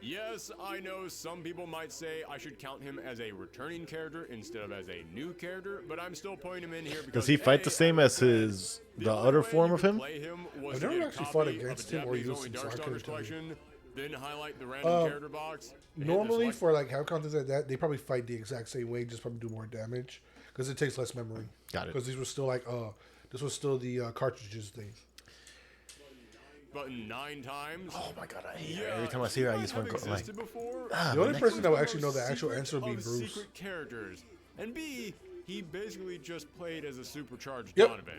C: Yes, I know some people might say I should count him as a returning character instead of as a new character, but I'm still putting him in here because
B: Does he fight the same as the other form of him?
A: I've never actually fought against him or used some side character.
C: Then highlight the random character box.
A: Normally, for like Capcom things like that, they probably fight the exact same way, just probably do more damage because it takes less memory.
B: Got it.
A: Because these were still like this was still the cartridges thing.
C: Button 9 times.
B: Oh my god, I hate it. Every time I see her, I just want to go like.
A: The only person that will actually know the actual answer would be Bruce.
C: Secret characters. And B, he basically just played as a supercharged
A: Yep.
C: Donovan.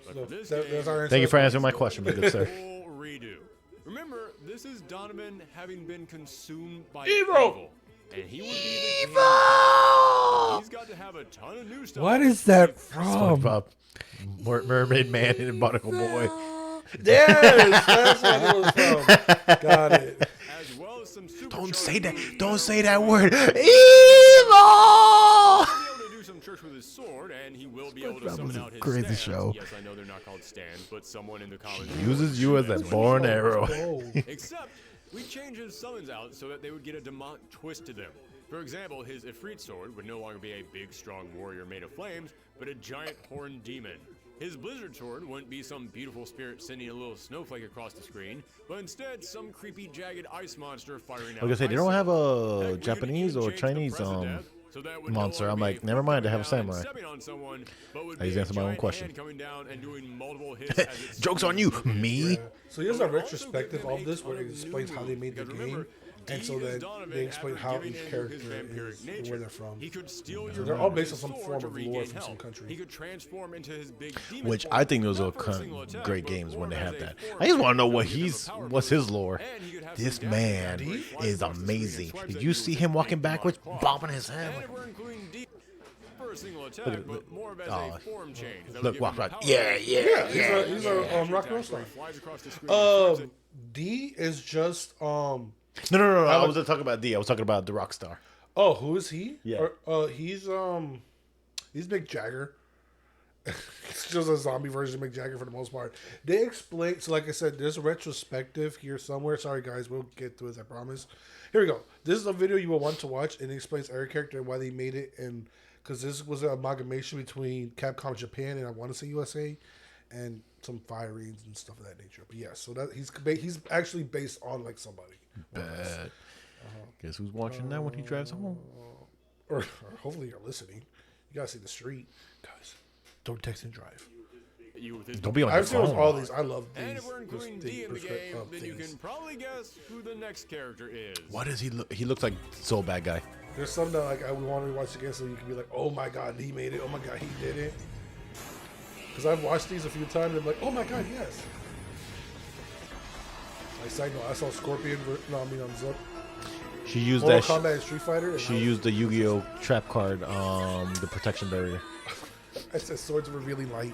C: But
A: So
C: for this
A: that's our answer.
B: Thank you for answering my question, my good sir.
C: full redo. Remember, this is Donovan having been consumed by
A: Evil!
C: and he would be the evil. He's got to have a ton of new stuff.
A: What is that from?
B: SpongeBob, Mermaid Man, and Barnacle Boy.
A: Yes, that's what it was from. Got it.
C: As well as some
B: Don't
C: supercharged
B: say that.
C: moves.
B: Don't say that word. Evil.
C: He'll be able to do some tricks with his sword, and he will be able to
B: SpongeBob
C: summon
B: was a
C: out his
B: crazy
C: stands.
B: show.
C: Yes, I know they're not called stands, but someone in the comments
B: Uses you as a bow and arrow.
A: Oh.
C: Except we changed his summons out so that they would get a demonic twist to them. For example, his Ifrit sword would no longer be a big, strong warrior made of flames, but a giant horned demon. His Blizzard sword wouldn't be some beautiful spirit sending a little snowflake across the screen, but instead some creepy, jagged ice monster firing out.
B: Like I said, they
C: ice
B: don't have
C: symbols. Heck,
B: a
C: we could
B: Japanese
C: even
B: or
C: change the
B: Chinese
C: precedent so that would no
B: monster.
C: longer
B: I'm
C: be a
B: like,
C: foot
B: never mind, they have a
C: coming down and
B: samurai.
C: stepping on someone, but would
B: I
C: be
B: just
C: a
B: answered my own
C: giant
B: question.
C: hand coming down and doing multiple hits as it
B: Joke's on you, me.
A: So here's a retrospective of this where it explains how they made the game. And so then they explain how each character is and where they're from.
C: He could steal
A: So
C: your
A: they're all
C: weapon
A: based
C: with
A: on some
C: sword
A: form
C: to
A: of
C: regain
A: lore from
C: health.
A: some country.
C: He could transform into his big demon
B: Which
C: form,
B: I think those are
C: not for a single attack,
B: great
C: but
B: games when they
C: more
B: have
C: as a
B: that.
C: form
B: I just want to know
C: that
B: what
C: would give him a power
B: what's
C: boost.
B: his lore.
C: And he could have
B: This
C: some
B: man
C: damage that flies
B: is
C: across the screen and
B: amazing.
C: swipes
B: Did
C: at
B: you
C: with
B: see
C: his
B: him
C: big
B: walking
C: demonic
B: backwards,
C: claw.
B: bobbing his head?
C: And
B: Like,
C: we're including D for a single attack,
B: Look at-
C: but more of as
B: oh,
C: a form change. that would
B: look,
C: give
B: walk
C: him
B: right.
C: power
B: Yeah,
C: boost.
B: yeah.
A: He's a rock and roll
C: Where
A: star.
C: he flies across the screen and swipes at-
A: D is just
B: No. I wasn't talking about D. I was talking about the rock star.
A: Oh, who is he?
B: Yeah.
A: He's Mick Jagger. It's just a zombie version of Mick Jagger for the most part. They explain, so like I said, there's a retrospective here somewhere. Sorry guys, we'll get to it, I promise. Here we go. This is a video you will want to watch, and it explains every character and why they made it, and because this was an amalgamation between Capcom Japan and I want to say USA, and some firings and stuff of that nature. But yeah, so that he's actually based on like somebody.
B: Bad. Guess who's watching that when he drives home?
A: Or hopefully you're listening. You gotta see the street, guys. Don't text and drive.
C: You with his
B: Don't be on your
A: I've seen
B: phone.
A: all these. I love these.
C: And if we're including
A: this
C: D in the game, then you
A: things.
C: can probably guess who the next character is.
B: What does he look? He looks like so bad guy.
A: There's some that like I would want to watch again, so you can be like, oh my god, he made it. Oh my god, he did it. Because I've watched these a few times, and I'm like, oh my god, yes. Like side note, I saw Scorpion. On Zup.
B: She used
A: Mortal
B: that.
A: Kombat and Street Fighter. And
B: She used the Yu-Gi-Oh trap card, the protection barrier.
A: I said swords of revealing light.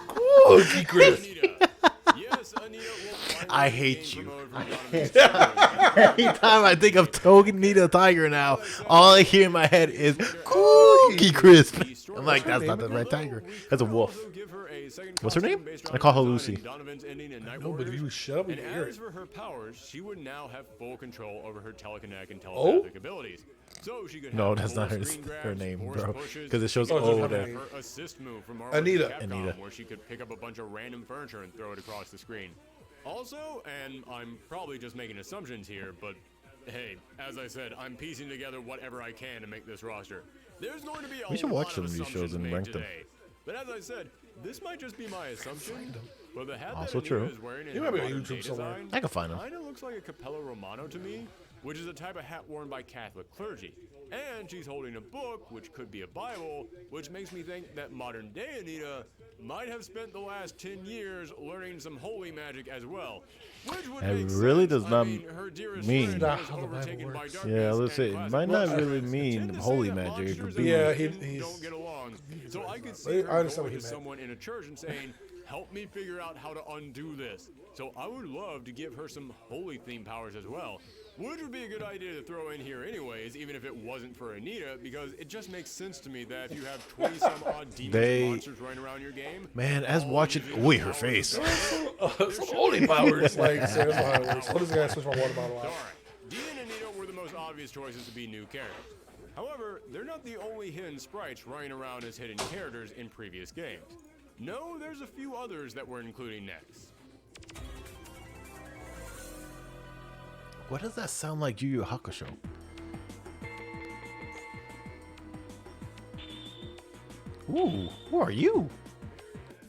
A: Cookie Chris.
C: Anita. Yes, Anita will finally
B: I
C: be
B: hate
C: game
B: you.
C: promoted from Donovan's side.
B: Every time I think of Thorgi Nita Tiger now, all I hear in my head is Cookie Crisp. I'm like, that's not the right tiger. That's a wolf.
C: Also give her a second
B: What's her
C: costume
B: name?
C: based
B: I
C: on
B: call her
C: design
B: Lucy.
C: in Donovan's ending in Night
A: No, but if
C: Warriors.
A: you shut up, we
C: And
A: can hear
C: as
A: it.
C: for her powers, she would now have full control over her telekinetic and
A: Oh?
C: telepathic abilities. So she could
B: No,
C: have
B: that's not
C: full
B: her-
C: screen
B: her
C: grabs,
B: name,
C: force
B: bro.
C: pushes.
B: 'Cause it shows
C: She could
A: O
C: have
A: there.
C: her assist move from Marvel
A: Anita.
C: vs. Capcom,
B: Anita.
C: where she could pick up a bunch of random furniture and throw it across the screen. Also, and I'm probably just making assumptions here, but hey, as I said, I'm piecing together whatever I can to make this roster. There's going to be a
B: We should watch
C: lot
B: some of these
C: assumptions
B: shows and
C: made
B: rank them.
C: today. But as I said, this might just be my assumption. But the hat
B: Also
C: that
B: true.
C: Anita is wearing in
A: He
C: her
A: might be on
C: modern
A: YouTube
C: day
A: somewhere.
C: design
B: I can find him.
C: kinda looks like a Capella Romano to me, which is a type of hat worn by Catholic clergy. And she's holding a book, which could be a Bible, which makes me think that modern day Anita might have spent the last 10 years learning some holy magic as well. Which would
B: It
C: make
B: really
C: sense.
B: does not
C: her dearest
B: mean-
C: friend
A: Nah,
C: was
A: how the Bible
C: overtaken by
A: works.
C: darkness
B: Yeah, let's
C: and
B: say it
C: classic
B: might not
C: monsters
B: really
C: tend
B: mean
C: to say
B: holy
C: that
B: magic. It
C: monsters
B: could
C: and
B: be
A: Yeah,
C: humans
A: he's-
C: don't get along. So I could
A: I
C: see her
A: understand what
C: going
A: he
C: to
A: meant.
C: someone in a church and saying, help me figure out how to undo this. So I would love to give her some holy theme powers as well. Which would be a good idea to throw in here anyways, even if it wasn't for Anita, because it just makes sense to me that if you have 20 some odd demons and monsters running around your game.
B: Man, as watching, her face.
A: Some holy powers. Like, Sarah's fireworks. What does the guy switch my water bottle out?
C: Alright, Dee and Anita were the most obvious choices to be new characters. However, they're not the only hidden sprites running around as hidden characters in previous games. No, there's a few others that we're including next.
B: What does that sound like, Yu Yu Hakusho? Ooh, who are you?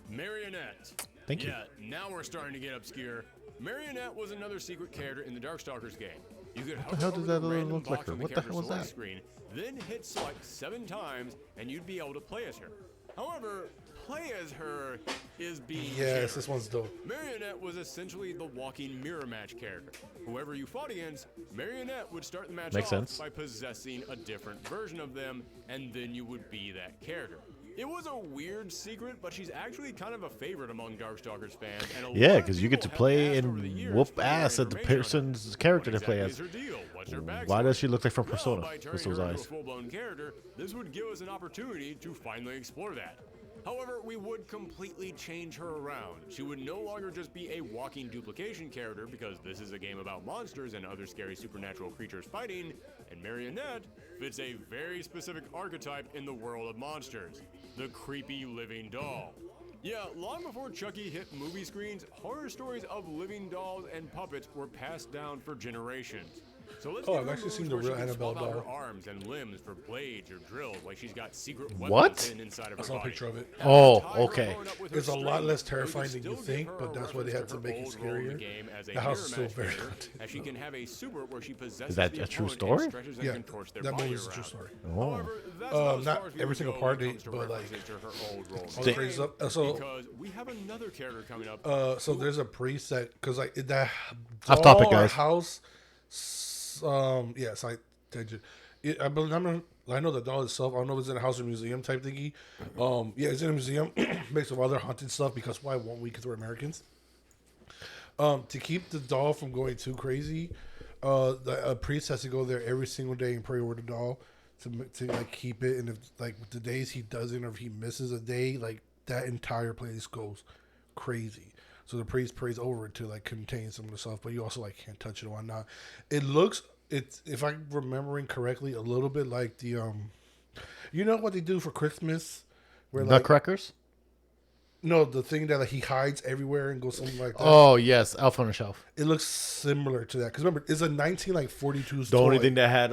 C: Marionette.
B: Thank you.
C: Yeah, now we're starting to get obscure. Marionette was another secret character in the Darkstalkers game. You could hover
B: hell
C: over
B: does that
C: the random
B: look like
C: box
B: her?
C: on the
B: What the
C: character's
B: hell was
C: select
B: that?
C: screen, then hit select 7 times, and you'd be able to play as her. However, play as her is being
A: Yes,
C: generous.
A: this one's dope.
C: Marionette was essentially the walking mirror match character. Whoever you fought against, Marionette would start the match
B: Makes
C: off
B: sense.
C: by possessing a different version of them, and then you would be that character. It was a weird secret, but she's actually kind of a favorite among Darkstalkers fans. And a
B: Yeah,
C: lot of
B: because you get to
C: people have
B: play
C: asked over the
B: and
C: years
B: whoop
C: for more
B: ass at the
C: information on her.
B: person's character
C: What
B: to play
C: exactly
B: as.
C: is her deal? What's her
B: Why
C: backstory?
B: does she look like from
C: Well,
B: Persona
C: by
B: with
C: turning
B: those
C: her into
B: eyes?
C: a full-blown character, this would give us an opportunity to finally explore that. However, we would completely change her around. She would no longer just be a walking duplication character, because this is a game about monsters and other scary supernatural creatures fighting, and Marionette fits a very specific archetype in the world of monsters: the creepy living doll. Yeah, long before Chucky hit movie screens, horror stories of living dolls and puppets were passed down for generations. So let's
A: Oh,
C: give
A: I've
C: her
A: actually
C: moves
A: seen the
C: where she
A: real
C: can
A: Annabelle
C: swap out
A: doll.
C: her arms and limbs for blades or drills, like she's got secret weapons
B: What?
C: hidden inside of
A: I
C: her
A: saw a
C: body.
A: picture of it.
C: Now,
B: Oh,
C: tie her
B: okay.
C: opponent up with her
A: It's a lot
C: string,
A: less
C: or
A: terrifying
C: could
A: than you
C: still give
A: think,
C: her
A: but
C: a
A: that's why they had
C: reference
A: to
C: her
A: make it
C: old role in the
A: scarier.
C: game as a
A: The house is
C: mirror
A: still
C: match
A: very
C: character,
A: haunted.
C: as she can have a super where she possesses
B: that
C: the
B: a true
C: opponent
B: story?
C: and stretches and
A: Yeah,
C: contorts their
A: that
C: body
A: movie is a
C: around.
A: true story.
B: Oh.
C: However, that's about as
A: not
C: far as we
A: every
C: would
A: single
C: go
A: part
C: when it
A: of
C: comes
A: it,
C: to
A: but, like,
C: references to her old role in
A: I'll
C: the
A: phrase
C: game,
A: up. So,
C: because we have another character coming up.
A: so there's a priest that, because like that
B: Off topic,
A: doll or
B: guys.
A: house, yes, I I know the doll itself. I don't know if it's in a house or museum type thingy. Yeah, it's in a museum based on other haunted stuff, because why won't we? Because we're Americans. To keep the doll from going too crazy, a priest has to go there every single day and pray over the doll to like keep it. And if like the days he doesn't, or if he misses a day, like that entire place goes crazy. So the priest prays over it to like contain some of the stuff, but you also like can't touch it or whatnot. It looks, it's, if I'm remembering correctly, a little bit like the you know what they do for Christmas, where like,
B: Nutcrackers?
A: no, the thing that like he hides everywhere and goes something like that.
B: Oh, yes. Elf on a Shelf.
A: It looks similar to that, because remember, it's a 1942
B: The only thing that had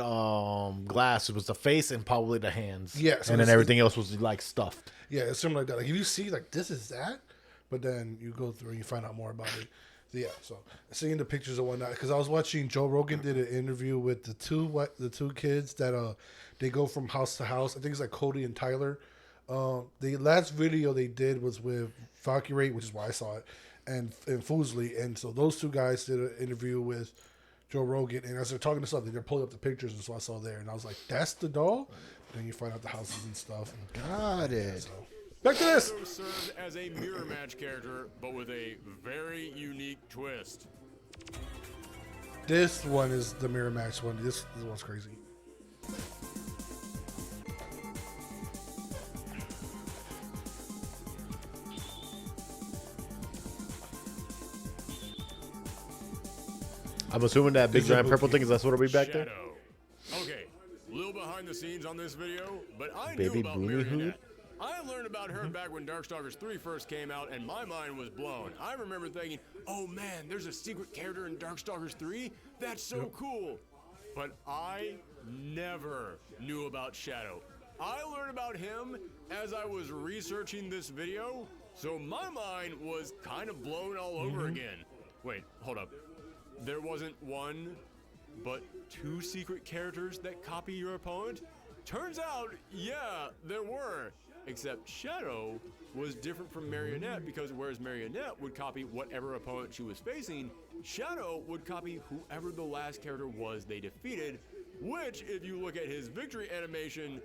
B: glass was the face and probably the hands.
A: Yeah, so
B: and then
A: it's-
B: everything else was like stuffed.
A: Yeah, it's similar like that. Like if you see like this is that, but then you go through and you find out more about it. So, yeah, so seeing the pictures and whatnot, because I was watching Joe Rogan did an interview with the two kids that they go from house to house. I think it's like Cody and Tyler. The last video they did was with Valkyrie, which is why I saw it, and Foosley, and so those two guys did an interview with Joe Rogan, and as they're talking to something, they're pulling up the pictures, and so I saw there, and I was like, "That's the doll." Then you find out the houses and stuff.
B: Got it.
A: So back to this.
C: Also served as a mirror match character, but with a very unique twist.
A: This one is the mirror match one. This one's crazy.
B: I'm assuming that big
A: It's a
B: giant purple
A: bouquet.
B: thing is that's what'll be back there.
C: Shadow. Okay, little behind the scenes on this video, but I
B: Baby
C: knew about
B: booty hood?
C: Marionette. I learned about her back when Darkstalkers 3 first came out, and my mind was blown. I remember thinking, oh man, there's a secret character in Darkstalkers 3? That's so cool. But I never knew about Shadow. I learned about him as I was researching this video, so my mind was kind of blown all over again. Wait, hold up. There wasn't one, but two secret characters that copy your opponent? Turns out, yeah, there were. Except Shadow was different from Marionette, because whereas Marionette would copy whatever opponent she was facing, Shadow would copy whoever the last character was they defeated, which, if you look at his victory animation,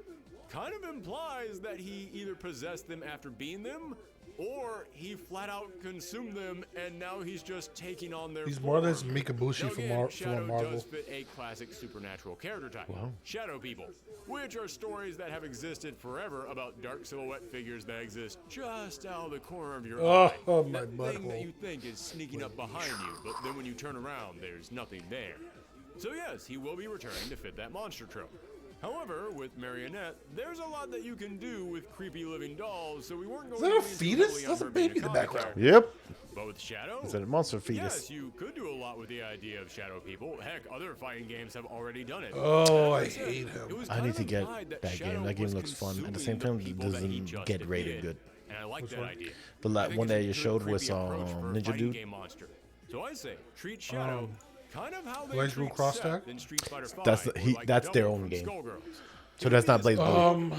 C: kind of implies that he either possessed them after beating them, or he flat out consumed them and now he's just taking on their
A: He's
C: form.
A: more or less Mikabushi
C: Now
A: from,
C: again,
A: from
C: Shadow
A: Marvel.
C: does fit a classic supernatural character type.
B: Wow.
C: Shadow people, which are stories that have existed forever about dark silhouette figures that exist just out of the corner of your eye.
A: Oh, my
C: that thing that
A: butthole.
C: you think is sneaking up behind you, but then when you turn around, there's nothing there. So yes, he will be returning to fit that monster trope. However, with Marionette, there's a lot that you can do with creepy living dolls, so we weren't going
A: Is that
C: to
A: a
C: lean too
A: fetus?
C: heavily on
A: That's a
C: her being
A: baby in the
C: comic
A: background.
C: character.
B: Yep.
C: But with Shadow,
B: Is that a monster fetus?
C: yes, you could do a lot with the idea of Shadow people. Heck, other fighting games have already done it.
A: Oh,
C: And
A: I
C: like said,
A: hate
C: it
A: him.
C: was
B: I
C: kind
B: need
C: of
B: to get
C: implied
B: that game.
C: Shadow
B: That game
C: was
B: looks fun. At the same
C: consuming
B: time, it
C: people that he
B: doesn't
C: just
B: get rated
C: defeated.
B: good.
C: And I like that
A: one?
C: idea.
B: The
C: I think
B: one
C: it's
B: that
C: a
B: you
C: good,
B: showed was
C: creepy approach for a
B: Ninja
C: fighting
B: Dude.
C: game monster. So I say, treat Shadow kind of how they
A: Blaze Blue
C: treat
A: Cross
C: Seth
A: Tag?
C: in Street Fighter V.
B: That's the-
C: or
B: he-
C: like
B: that's their
C: Double
B: own
C: from
B: game.
C: Skullgirls.
B: So that's not Blaze Blue.
C: Using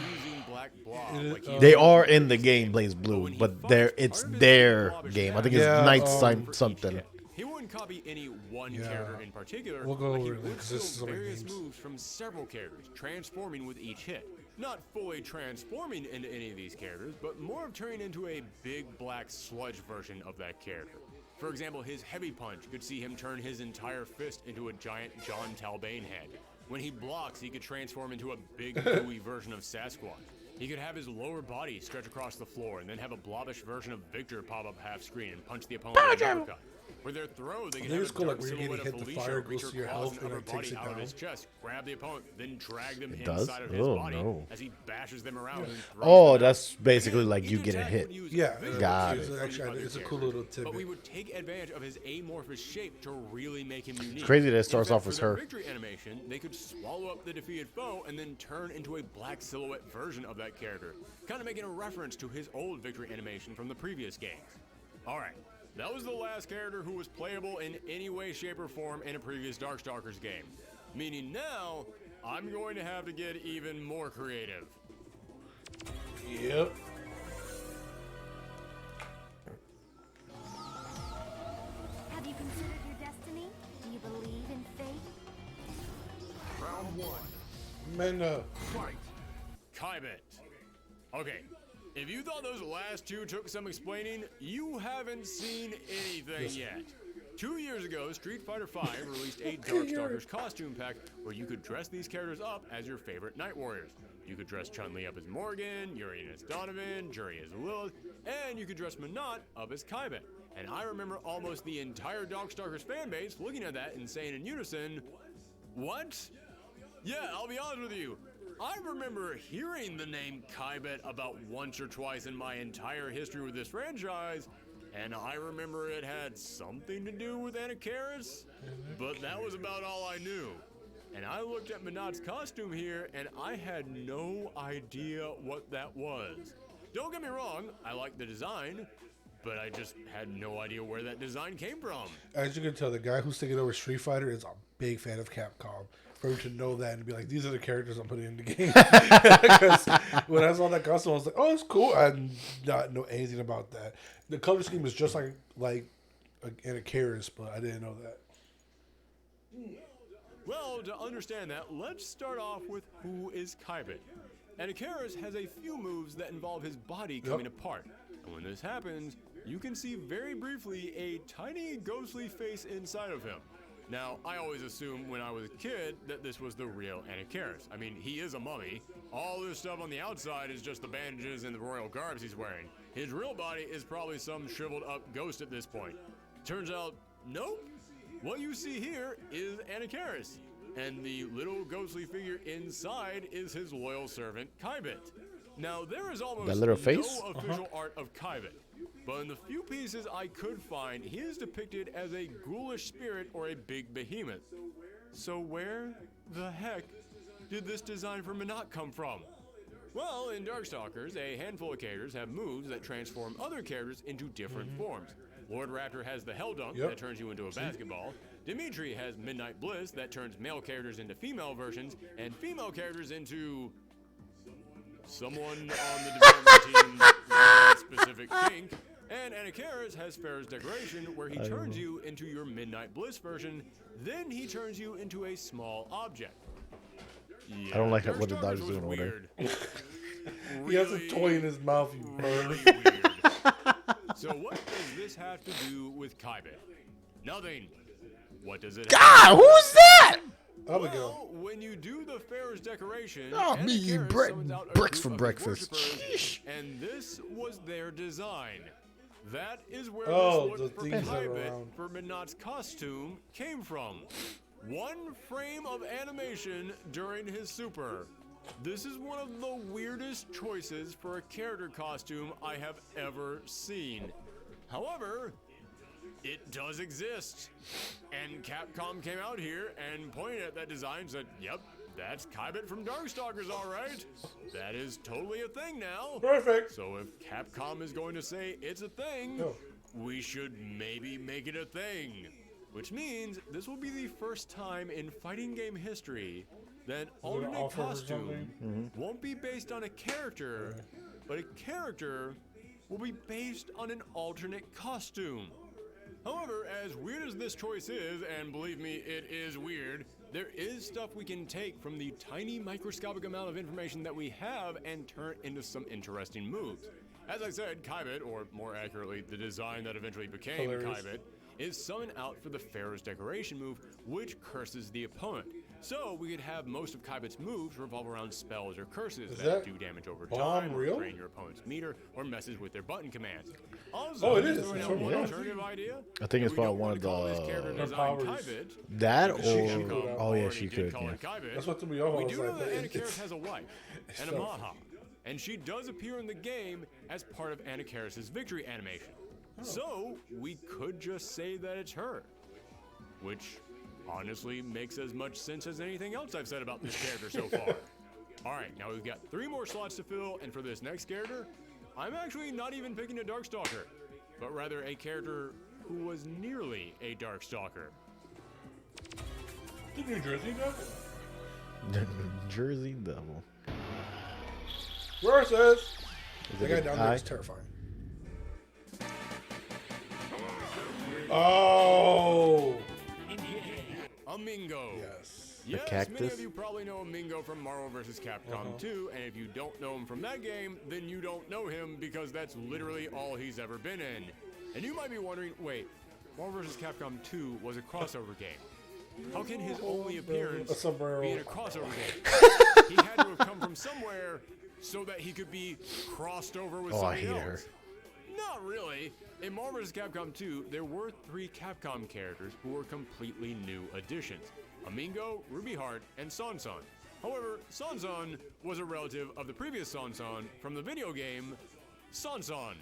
C: Black Blob,
A: it-
C: like he
B: They
C: did
B: are
C: in
B: in the
C: previous
B: game
C: games.
B: Blaze
C: But
B: Blue,
C: when he
B: but
C: fights,
B: it's
C: part of his
B: their
C: blobbish
B: game. I
C: attack
B: think it's
A: Yeah,
B: Knights
C: for each
B: something.
C: hit. He wouldn't copy any one
A: Yeah.
C: character in particular.
A: We'll go
C: but he
A: over it,
C: would
A: 'cause this is
C: steal
A: so many
C: various
A: games.
C: moves from several characters, transforming with each hit. Not fully transforming into any of these characters, but more of turning into a big black sludge version of that character. For example, his heavy punch could see him turn his entire fist into a giant John Talbane head. When he blocks, he could transform into a big gooey version of Sasquatch. He could have his lower body stretch across the floor and then have a blobbish version of Victor pop up half screen and punch the opponent with an uppercut. For their throw, they
A: I
C: can
A: think
C: have
A: it's
C: a
A: cool,
C: dark
A: like, when you're
C: silhouette
A: getting
C: of
A: hit, the
C: Felicia
A: fire
C: reach
A: goes
C: her
A: to your
C: claws
A: health
C: and
A: and,
C: upper
A: like, takes
C: body
A: it
C: out of
A: down.
C: his chest, grab the opponent, then drag them
B: does?
C: inside of his
B: Oh,
C: body
B: no.
C: as he bashes them around. And throws
B: Oh,
C: them out.
B: that's basically
C: Again,
B: like
C: each
B: you getting
C: attack
B: hit.
C: would use
A: Yeah,
C: visual
B: Got
C: cues
B: it.
C: from the
A: Actually,
C: other
A: it's a cool
C: characters.
A: little
C: But we
A: tidbit.
C: would take advantage of his amorphous shape to really make him unique.
B: It's crazy that it
C: In
B: starts
C: fact,
B: off as
C: for their
B: her.
C: victory animation, they could swallow up the defeated foe and then turn into a black silhouette version of that character, kind of making a reference to his old victory animation from the previous games. All right, that was the last character who was playable in any way, shape, or form in a previous Darkstalkers game. Meaning now, I'm going to have to get even more creative.
A: Yep.
E: Have you considered your destiny? Do you believe in fate?
D: Round one.
A: Men,
D: Fight.
C: Kybet. Okay, if you thought those last two took some explaining, you haven't seen anything yet. 2 years ago, Street Fighter V released a Darkstalkers costume pack where you could dress these characters up as your favorite Night Warriors. You could dress Chun-Li up as Morgan, Yuri as Donovan, Juri as Lilith, and you could dress Minot up as Kybet. And I remember almost the entire Darkstalkers fanbase looking at that and saying in unison, "What? Yeah, I'll be honest with you. I remember hearing the name Kybet about once or twice in my entire history with this franchise, and I remember it had something to do with Anakaris, but that was about all I knew. And I looked at Minot's costume here, and I had no idea what that was. Don't get me wrong, I like the design, but I just had no idea where that design came from.
A: as you can tell, the guy who's taking over Street Fighter is a big fan of Capcom. For him to know that and be like, these are the characters I'm putting in the game. Because when I saw that costume, I was like, oh, it's cool. I did not know anything about that. The color scheme is just like Anakaris, but I didn't know that.
C: Well, to understand that, let's start off with who is Kybet. Anakaris has a few moves that involve his body coming apart. And when this happens, you can see very briefly a tiny ghostly face inside of him. Now, I always assumed when I was a kid that this was the real Anakaris. I mean, he is a mummy. All this stuff on the outside is just the bandages and the royal garbs he's wearing. His real body is probably some shriveled up ghost at this point. Turns out, nope. What you see here is Anakaris, and the little ghostly figure inside is his loyal servant, Kybet. Now, there is almost
B: That little face?
C: no official art of Kybet, but in the few pieces I could find, he is depicted as a ghoulish spirit or a big behemoth. So where the heck did this design for Minot come from? Well, in Darkstalkers, a handful of characters have moves that transform other characters into different forms. Lord Raptor has the Hell Dunk that turns you into a basketball. Dimitri has Midnight Bliss that turns male characters into female versions, and female characters into someone on the development team with a specific kink. And Anakaris has Farrah's Decoration, where he turns you into your Midnight Bliss version, then he turns you into a small object. Yeah,
B: I don't like what the
C: Darkstalkers
B: dog's
C: was
B: doing over there.
C: weird.
A: He has a toy in his mouth, you bird.
C: Really weird. So what does this have to do with Kybit? Nothing. What does it
B: God, who's that?
A: Abigail.
C: Well, when you do the fair's decoration,
B: Oh,
C: Anna
B: me eating
C: Karis summons out a
B: bricks
C: group
B: for
C: of his
B: breakfast.
C: worshipers,
B: Sheesh.
C: and this was their design. That is where
A: Oh,
C: this
A: the
C: look for
A: things that are
C: Kybit
A: around.
C: for Minot's costume came from. One frame of animation during his super. This is one of the weirdest choices for a character costume I have ever seen. However, it does exist. And Capcom came out here and pointed at that design and said, yep, that's Kybit from Darkstalkers, all right. That is totally a thing now.
A: Perfect.
C: So if Capcom is going to say it's a thing,
A: Oh.
C: we should maybe make it a thing. Which means this will be the first time in fighting game history that an alternate
A: offer or
C: costume
A: something?
C: won't be based on a character, but a character will be based on an alternate costume. However, as weird as this choice is, and believe me, it is weird, there is stuff we can take from the tiny microscopic amount of information that we have and turn into some interesting moves. As I said, Kybit, or more accurately, the design that eventually became
A: Hilarious.
C: Kybit, is summoned out for the Pharaoh's Decoration move, which curses the opponent. So we could have most of Kybit's moves revolve around spells or curses
A: Is
C: that
A: that
C: do damage over
A: bomb
C: time,
A: real?
C: or drain your opponent's meter, or messes with their button commands.
A: Oh,
C: Also,
A: it is.
C: throwing
A: It's
C: out
A: from
C: one
A: Bomb.
C: alternative idea.
B: I think
C: If
B: it's
C: we
B: probably
C: don't
B: one
C: wanna
B: of
C: call this character
B: the
C: design
A: powers.
C: Kybit,
B: that
C: because she
B: or
C: could
B: oh yeah,
C: already
B: she
C: did
B: could.
C: call
B: Yeah.
C: it Kybit.
A: That's what threw me off.
C: We
A: I was
C: do know
A: like,
C: that Anna
A: it's-
C: Karis has a wife, Anna
A: so-
C: Maha, and she does appear in the game as part of Anna Karis' victory animation. So we could just say that it's her, which honestly makes as much sense as anything else I've said about this character so far. All right, now we've got 3 more slots to fill, and for this next character, I'm actually not even picking a Darkstalker, but rather a character who was nearly a Darkstalker.
A: The New Jersey guy?
B: Jersey Devil.
A: Versus.
B: Is
A: The
B: it
A: guy
B: a
A: down there
B: guy?
A: is terrifying. Oh.
C: Amingo.
A: Yes.
C: Yes, many
B: cactus?
C: of you probably know Amingo from Marvel vs. Capcom 2, and if you don't know him from that game, then you don't know him because that's literally all he's ever been in. And you might be wondering, wait, Marvel vs. Capcom 2 was a crossover game. How can his only appearance
A: A sombrero.
C: be in a crossover game? He had to have come from somewhere so that he could be crossed over with
B: Oh, I
C: somebody
B: hate
C: else.
B: her.
C: Not really. In Marvel vs. Capcom 2, there were 3 Capcom characters who were completely new additions. Amingo, Ruby Heart, and Sansan. However, Sansan was a relative of the previous Sansan from the video game Sansan.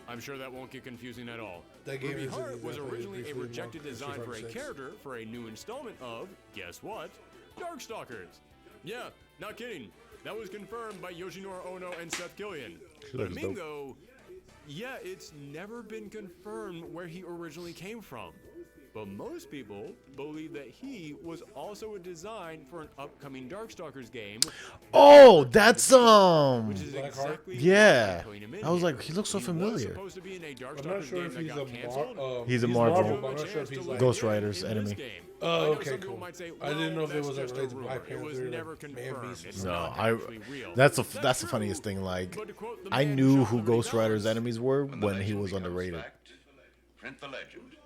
C: I'm sure that won't get confusing at all.
A: That game
C: Ruby
A: is
C: Heart was
A: exactly
C: originally a
A: briefly
C: rejected
A: marked
C: design for a
A: 6.
C: character for a new installment of, guess what? Darkstalkers. Yeah, not kidding. That was confirmed by Yoshinori Ono and Seth Killian.
B: She
C: But
B: looks dope.
C: Amingo, yeah, it's never been confirmed where he originally came from. But most people believe that he was also a design for an upcoming Darkstalkers game,
B: Oh, that's
C: which is
A: Blackheart?
C: exactly
B: Yeah.
C: why putting him in
B: I was
C: here.
B: like, he looks so
C: He was
B: familiar.
C: supposed to be in a
A: I'm not
C: Darkstalkers
A: sure
C: game
A: if
C: that
A: he's
C: got canceled.
B: He's a
A: He's
B: Marvel.
A: Marvel, but I'm not sure if he's like.
B: Ghost Rider's
C: in
B: enemy.
C: this game.
A: Oh,
C: I know
A: okay,
C: some people
A: cool.
C: might say,
A: I didn't know if it
C: "Well,
A: was
C: that's
A: like
C: just a
A: related to
C: rumor.
A: Black
C: It was
A: Panther,
C: never
A: like,
C: confirmed.
A: Man-Beast
C: It's
A: or
B: No,
C: not
B: I.
C: actually real."
B: That's the
C: That's
B: funniest
C: true.
B: thing. Like,
C: But to quote the
B: I
C: man
B: knew
C: shot
B: who
C: the
B: Ghost Rider's
C: rebalance,
B: enemies were
F: When the
B: when he
F: legend
B: was
F: becomes
B: underrated.
F: fact, print the legend.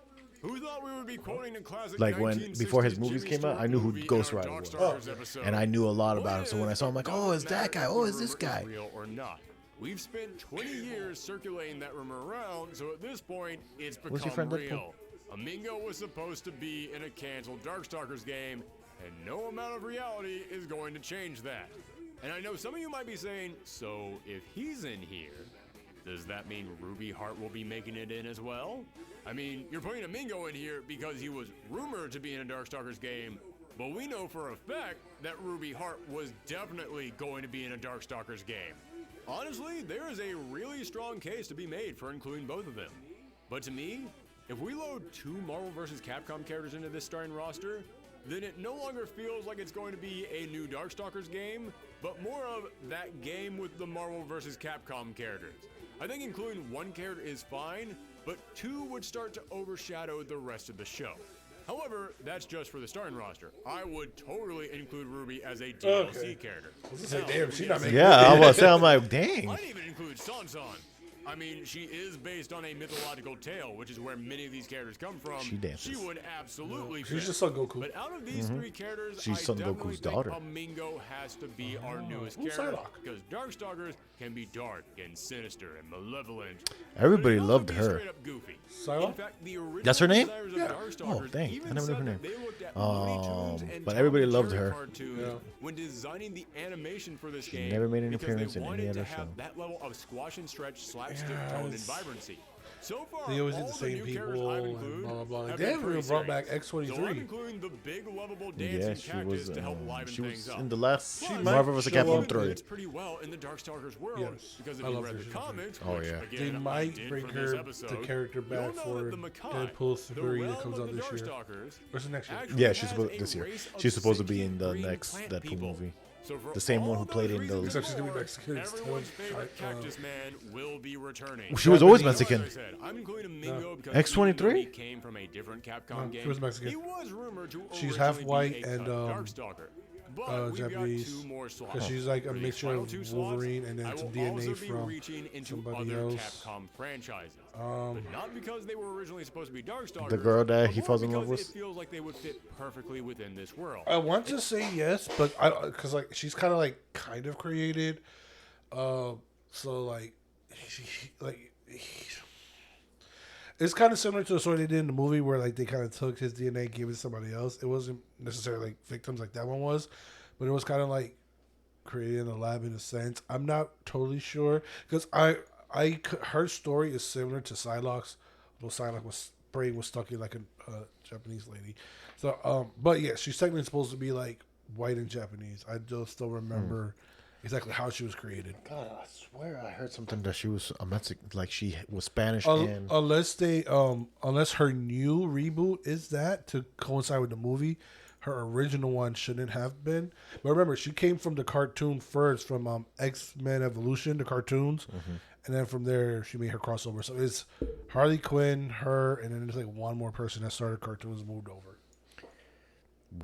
C: Who thought we would be quoting a classic
B: Like when
C: 1960s
B: before his
C: Jimmy
B: movies came out,
C: Stewart
B: I knew who
C: movie in
B: Ghost
C: our
B: Rider was,
C: Darkstalkers episode?
B: and I knew a lot about him.
C: What
B: So when I
C: if
B: saw him, like,
C: it
B: oh, is
C: doesn't
B: that guy?
C: matter
B: Oh,
C: if
B: is
C: the
B: this
C: rumor
B: guy?
C: real or not? We've spent 20 years circulating that rumor around, so at this point, it's
B: Where's your
C: become
B: friend Deadpool?
C: real. Amingo was supposed to be in a canceled Darkstalkers game, and no amount of reality is going to change that. And I know some of you might be saying, so if he's in here, does that mean Ruby Heart will be making it in as well? I mean, you're putting Amingo in here because he was rumored to be in a Darkstalkers game, but we know for a fact that Ruby Heart was definitely going to be in a Darkstalkers game. Honestly, there is a really strong case to be made for including both of them. But to me, if we load 2 Marvel vs. Capcom characters into this starting roster, then it no longer feels like it's going to be a new Darkstalkers game, but more of that game with the Marvel vs. Capcom characters. I think including 1 character is fine, but 2 would start to overshadow the rest of the show. However, that's just for the starting roster. I would totally include Ruby as a DLC
A: Okay.
C: character.
A: I was just like,
C: Hell,
A: damn,
C: we
A: she's
C: get
A: not making
B: Yeah, I was saying, I'm like, dang.
C: I'd even include Sansan. I mean, she is based on a mythological tale, which is where many of these characters come from.
B: She dances.
C: She would absolutely fit.
A: She's just Son Goku.
C: But out of these three characters,
B: She's
C: I
B: Son
C: definitely
B: Goku's
C: think
B: daughter.
C: Amingo has to be our newest
A: Who's
C: character.
A: Psylocke?
C: Because Darkstalkers can be dark and sinister and malevolent.
B: Everybody
C: but it can
B: loved
C: also be
B: her.
C: straight up goofy.
A: Psylocke?
C: In fact, the original
B: That's her name?
C: designers of
A: Yeah.
C: Darkstalkers
B: Oh, dang.
C: even
B: I never knew her
C: said
B: name.
C: that they looked at Looney Tunes and
B: But
C: Tom
B: everybody
C: and
B: loved
C: Jerry
B: her.
C: cartoons
A: Yeah.
C: when designing the animation for this
B: She
C: game.
B: never made an
C: because
B: appearance
C: they
B: in any
C: wanted
B: other
C: to have
B: show.
C: that level of squash and stretch, slapstick
A: Yeah,
C: tone, and
A: it's-
C: vibrancy. So far,
A: They always
C: all
A: did the
C: the
A: same
C: new characters
A: people
C: I've
A: and
C: included
A: blah, blah, blah.
C: have
A: They
C: been
A: haven't even
C: pretty
A: brought back
C: serious.
A: X-23.
C: So I'm including the big lovable dancing
B: Yeah, she
C: cactus
B: was.
C: to help liven
B: She
C: things
B: was
C: up.
B: in the last
C: Plus,
B: Marvel vs.
A: show
B: Capcom
A: up.
B: 3.
C: fits pretty well in the Darkstalkers world
A: Yes,
C: because if
A: I
C: you
A: love
C: read the
A: Vision.
C: comics,
B: Oh,
C: which,
B: yeah.
C: again,
A: They
C: I
A: might
C: did
A: bring
C: for this
A: her,
C: episode,
A: the character
C: you'll
A: back
C: know
A: for
C: that the Makai,
A: Deadpool 3
C: the
A: that comes
C: realm
A: out
C: of the
A: this year.
C: Darkstalkers
A: Where's the next year?
C: actually
B: Yeah, she's
C: has
B: supposed
C: a
B: this year.
C: race of
B: She's supposed to be in
C: sentient
B: the
C: green
B: next
C: plant
B: Deadpool
C: people.
B: movie.
C: So for
B: The same
C: all
B: one who
C: those
B: played in
C: reasons
B: those-
A: Except she's gonna be
C: more,
A: Mexican instead of
C: everyone's favorite
A: Chi-
C: Cactus Man will be returning.
B: She was always
A: Japanese.
B: Mexican.
C: Like I said, I'm including Mingo because
B: X-23?
C: even though he came from a different Capcom
A: No,
C: game.
A: she was Mexican.
C: He was rumored to
A: She's
C: originally
A: half
C: be
A: white
C: a
A: and,
C: cut Darkstalker. But we've
A: Japanese.
C: got two more slots.
A: Because she's like a
C: For these
A: mixture
C: final
A: of
C: two slots,
A: Wolverine and
C: I
A: then some
C: will
A: DNA
C: also be
A: from
C: reaching into
A: somebody
C: other
A: else.
C: Capcom franchises. But not because they were originally supposed to be Darkstalkers.
B: The girl that
C: but
B: he
C: more
B: falls in love
C: because
B: with?
C: It feels like they would fit perfectly within this world.
A: I want to say yes, but because like she's kind of created, so like, it's kind of similar to the story they did in the movie where like they kind of took his DNA, gave it to somebody else. It wasn't necessarily like victims like that one was, but it was kind of like created in a lab in a sense. I'm not totally sure because her story is similar to Psylocke's. Well, Psylocke was brain was stuck in like a Japanese lady. So, but yeah, she's technically supposed to be like white and Japanese. I just don't remember exactly how she was created.
B: God, I swear I heard something that she was a Mexican, like she was Spanish and
A: Unless her new reboot is that to coincide with the movie, her original one shouldn't have been. But remember, she came from the cartoon first, from X-Men Evolution, the cartoons, and then from there she made her crossover. So it's Harley Quinn, her, and then there's like one more person that started cartoons moved over.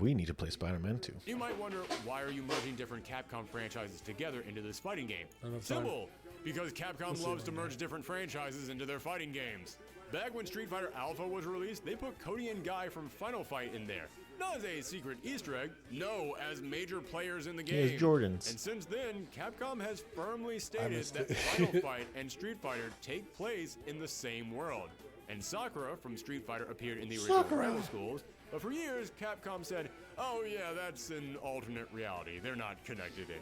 B: we need to play Spider-Man 2.
C: You might wonder, why are you merging different Capcom franchises together into this fighting game? Simple, because Capcom loves to merge different franchises into their fighting games. Back when Street Fighter Alpha was released, they put Cody and Guy from Final Fight in there. Not as a secret Easter egg, no, as major players in the game.
B: He has Jordans.
C: And since then, Capcom has firmly stated that Final Fight and Street Fighter take place in the same world. And Sakura from Street Fighter appeared in the original Rival Schools, but for years, Capcom said, oh yeah, that's an alternate reality. They're not connected in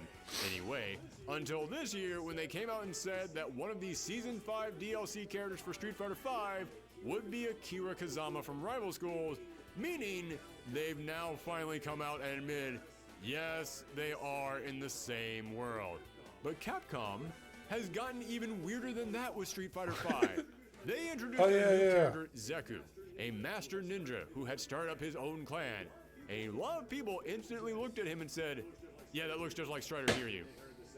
C: any way. Until this year, when they came out and said that one of the Season 5 DLC characters for Street Fighter V would be Akira Kazama from Rival Schools, meaning they've now finally come out and admitted, yes, they are in the same world. But Capcom has gotten even weirder than that with Street Fighter V. They introduced a new character, Zeku, a master ninja who had started up his own clan. A lot of people instantly looked at him and said, yeah, that looks just like Strider Hiryu.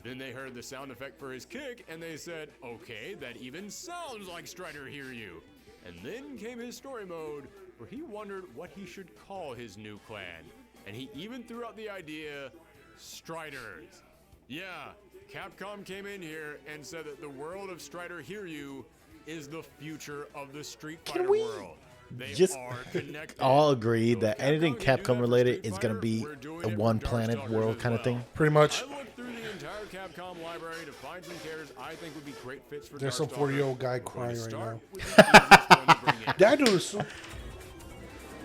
C: Then they heard the sound effect for his kick and they said, okay, that even sounds like Strider Hiryu. And then came his story mode where he wondered what he should call his new clan. And he even threw out the idea, Striders. Yeah, Capcom came in here and said that the world of Strider Hiryu is the future of the Street Fighter world. They
B: Just
C: are connected.
B: all agree that
C: So
B: anything
C: Capcom can do that
B: Capcom
C: for
B: related
C: Street
B: is going to
C: Fighter,
B: be
C: we're doing
B: a
C: it for
B: one planet
C: Darkstalkers
B: world
C: as
B: kind of
C: well.
B: thing.
A: Pretty much.
C: I looked through the entire Capcom library to find some characters I think would be great fits for
A: There's some
C: Darkstalkers.
A: 40-year-old guy
C: We're going
A: crying
C: to
A: right
C: start
A: now.
C: with the easiest one to bring in.
A: That dude is so...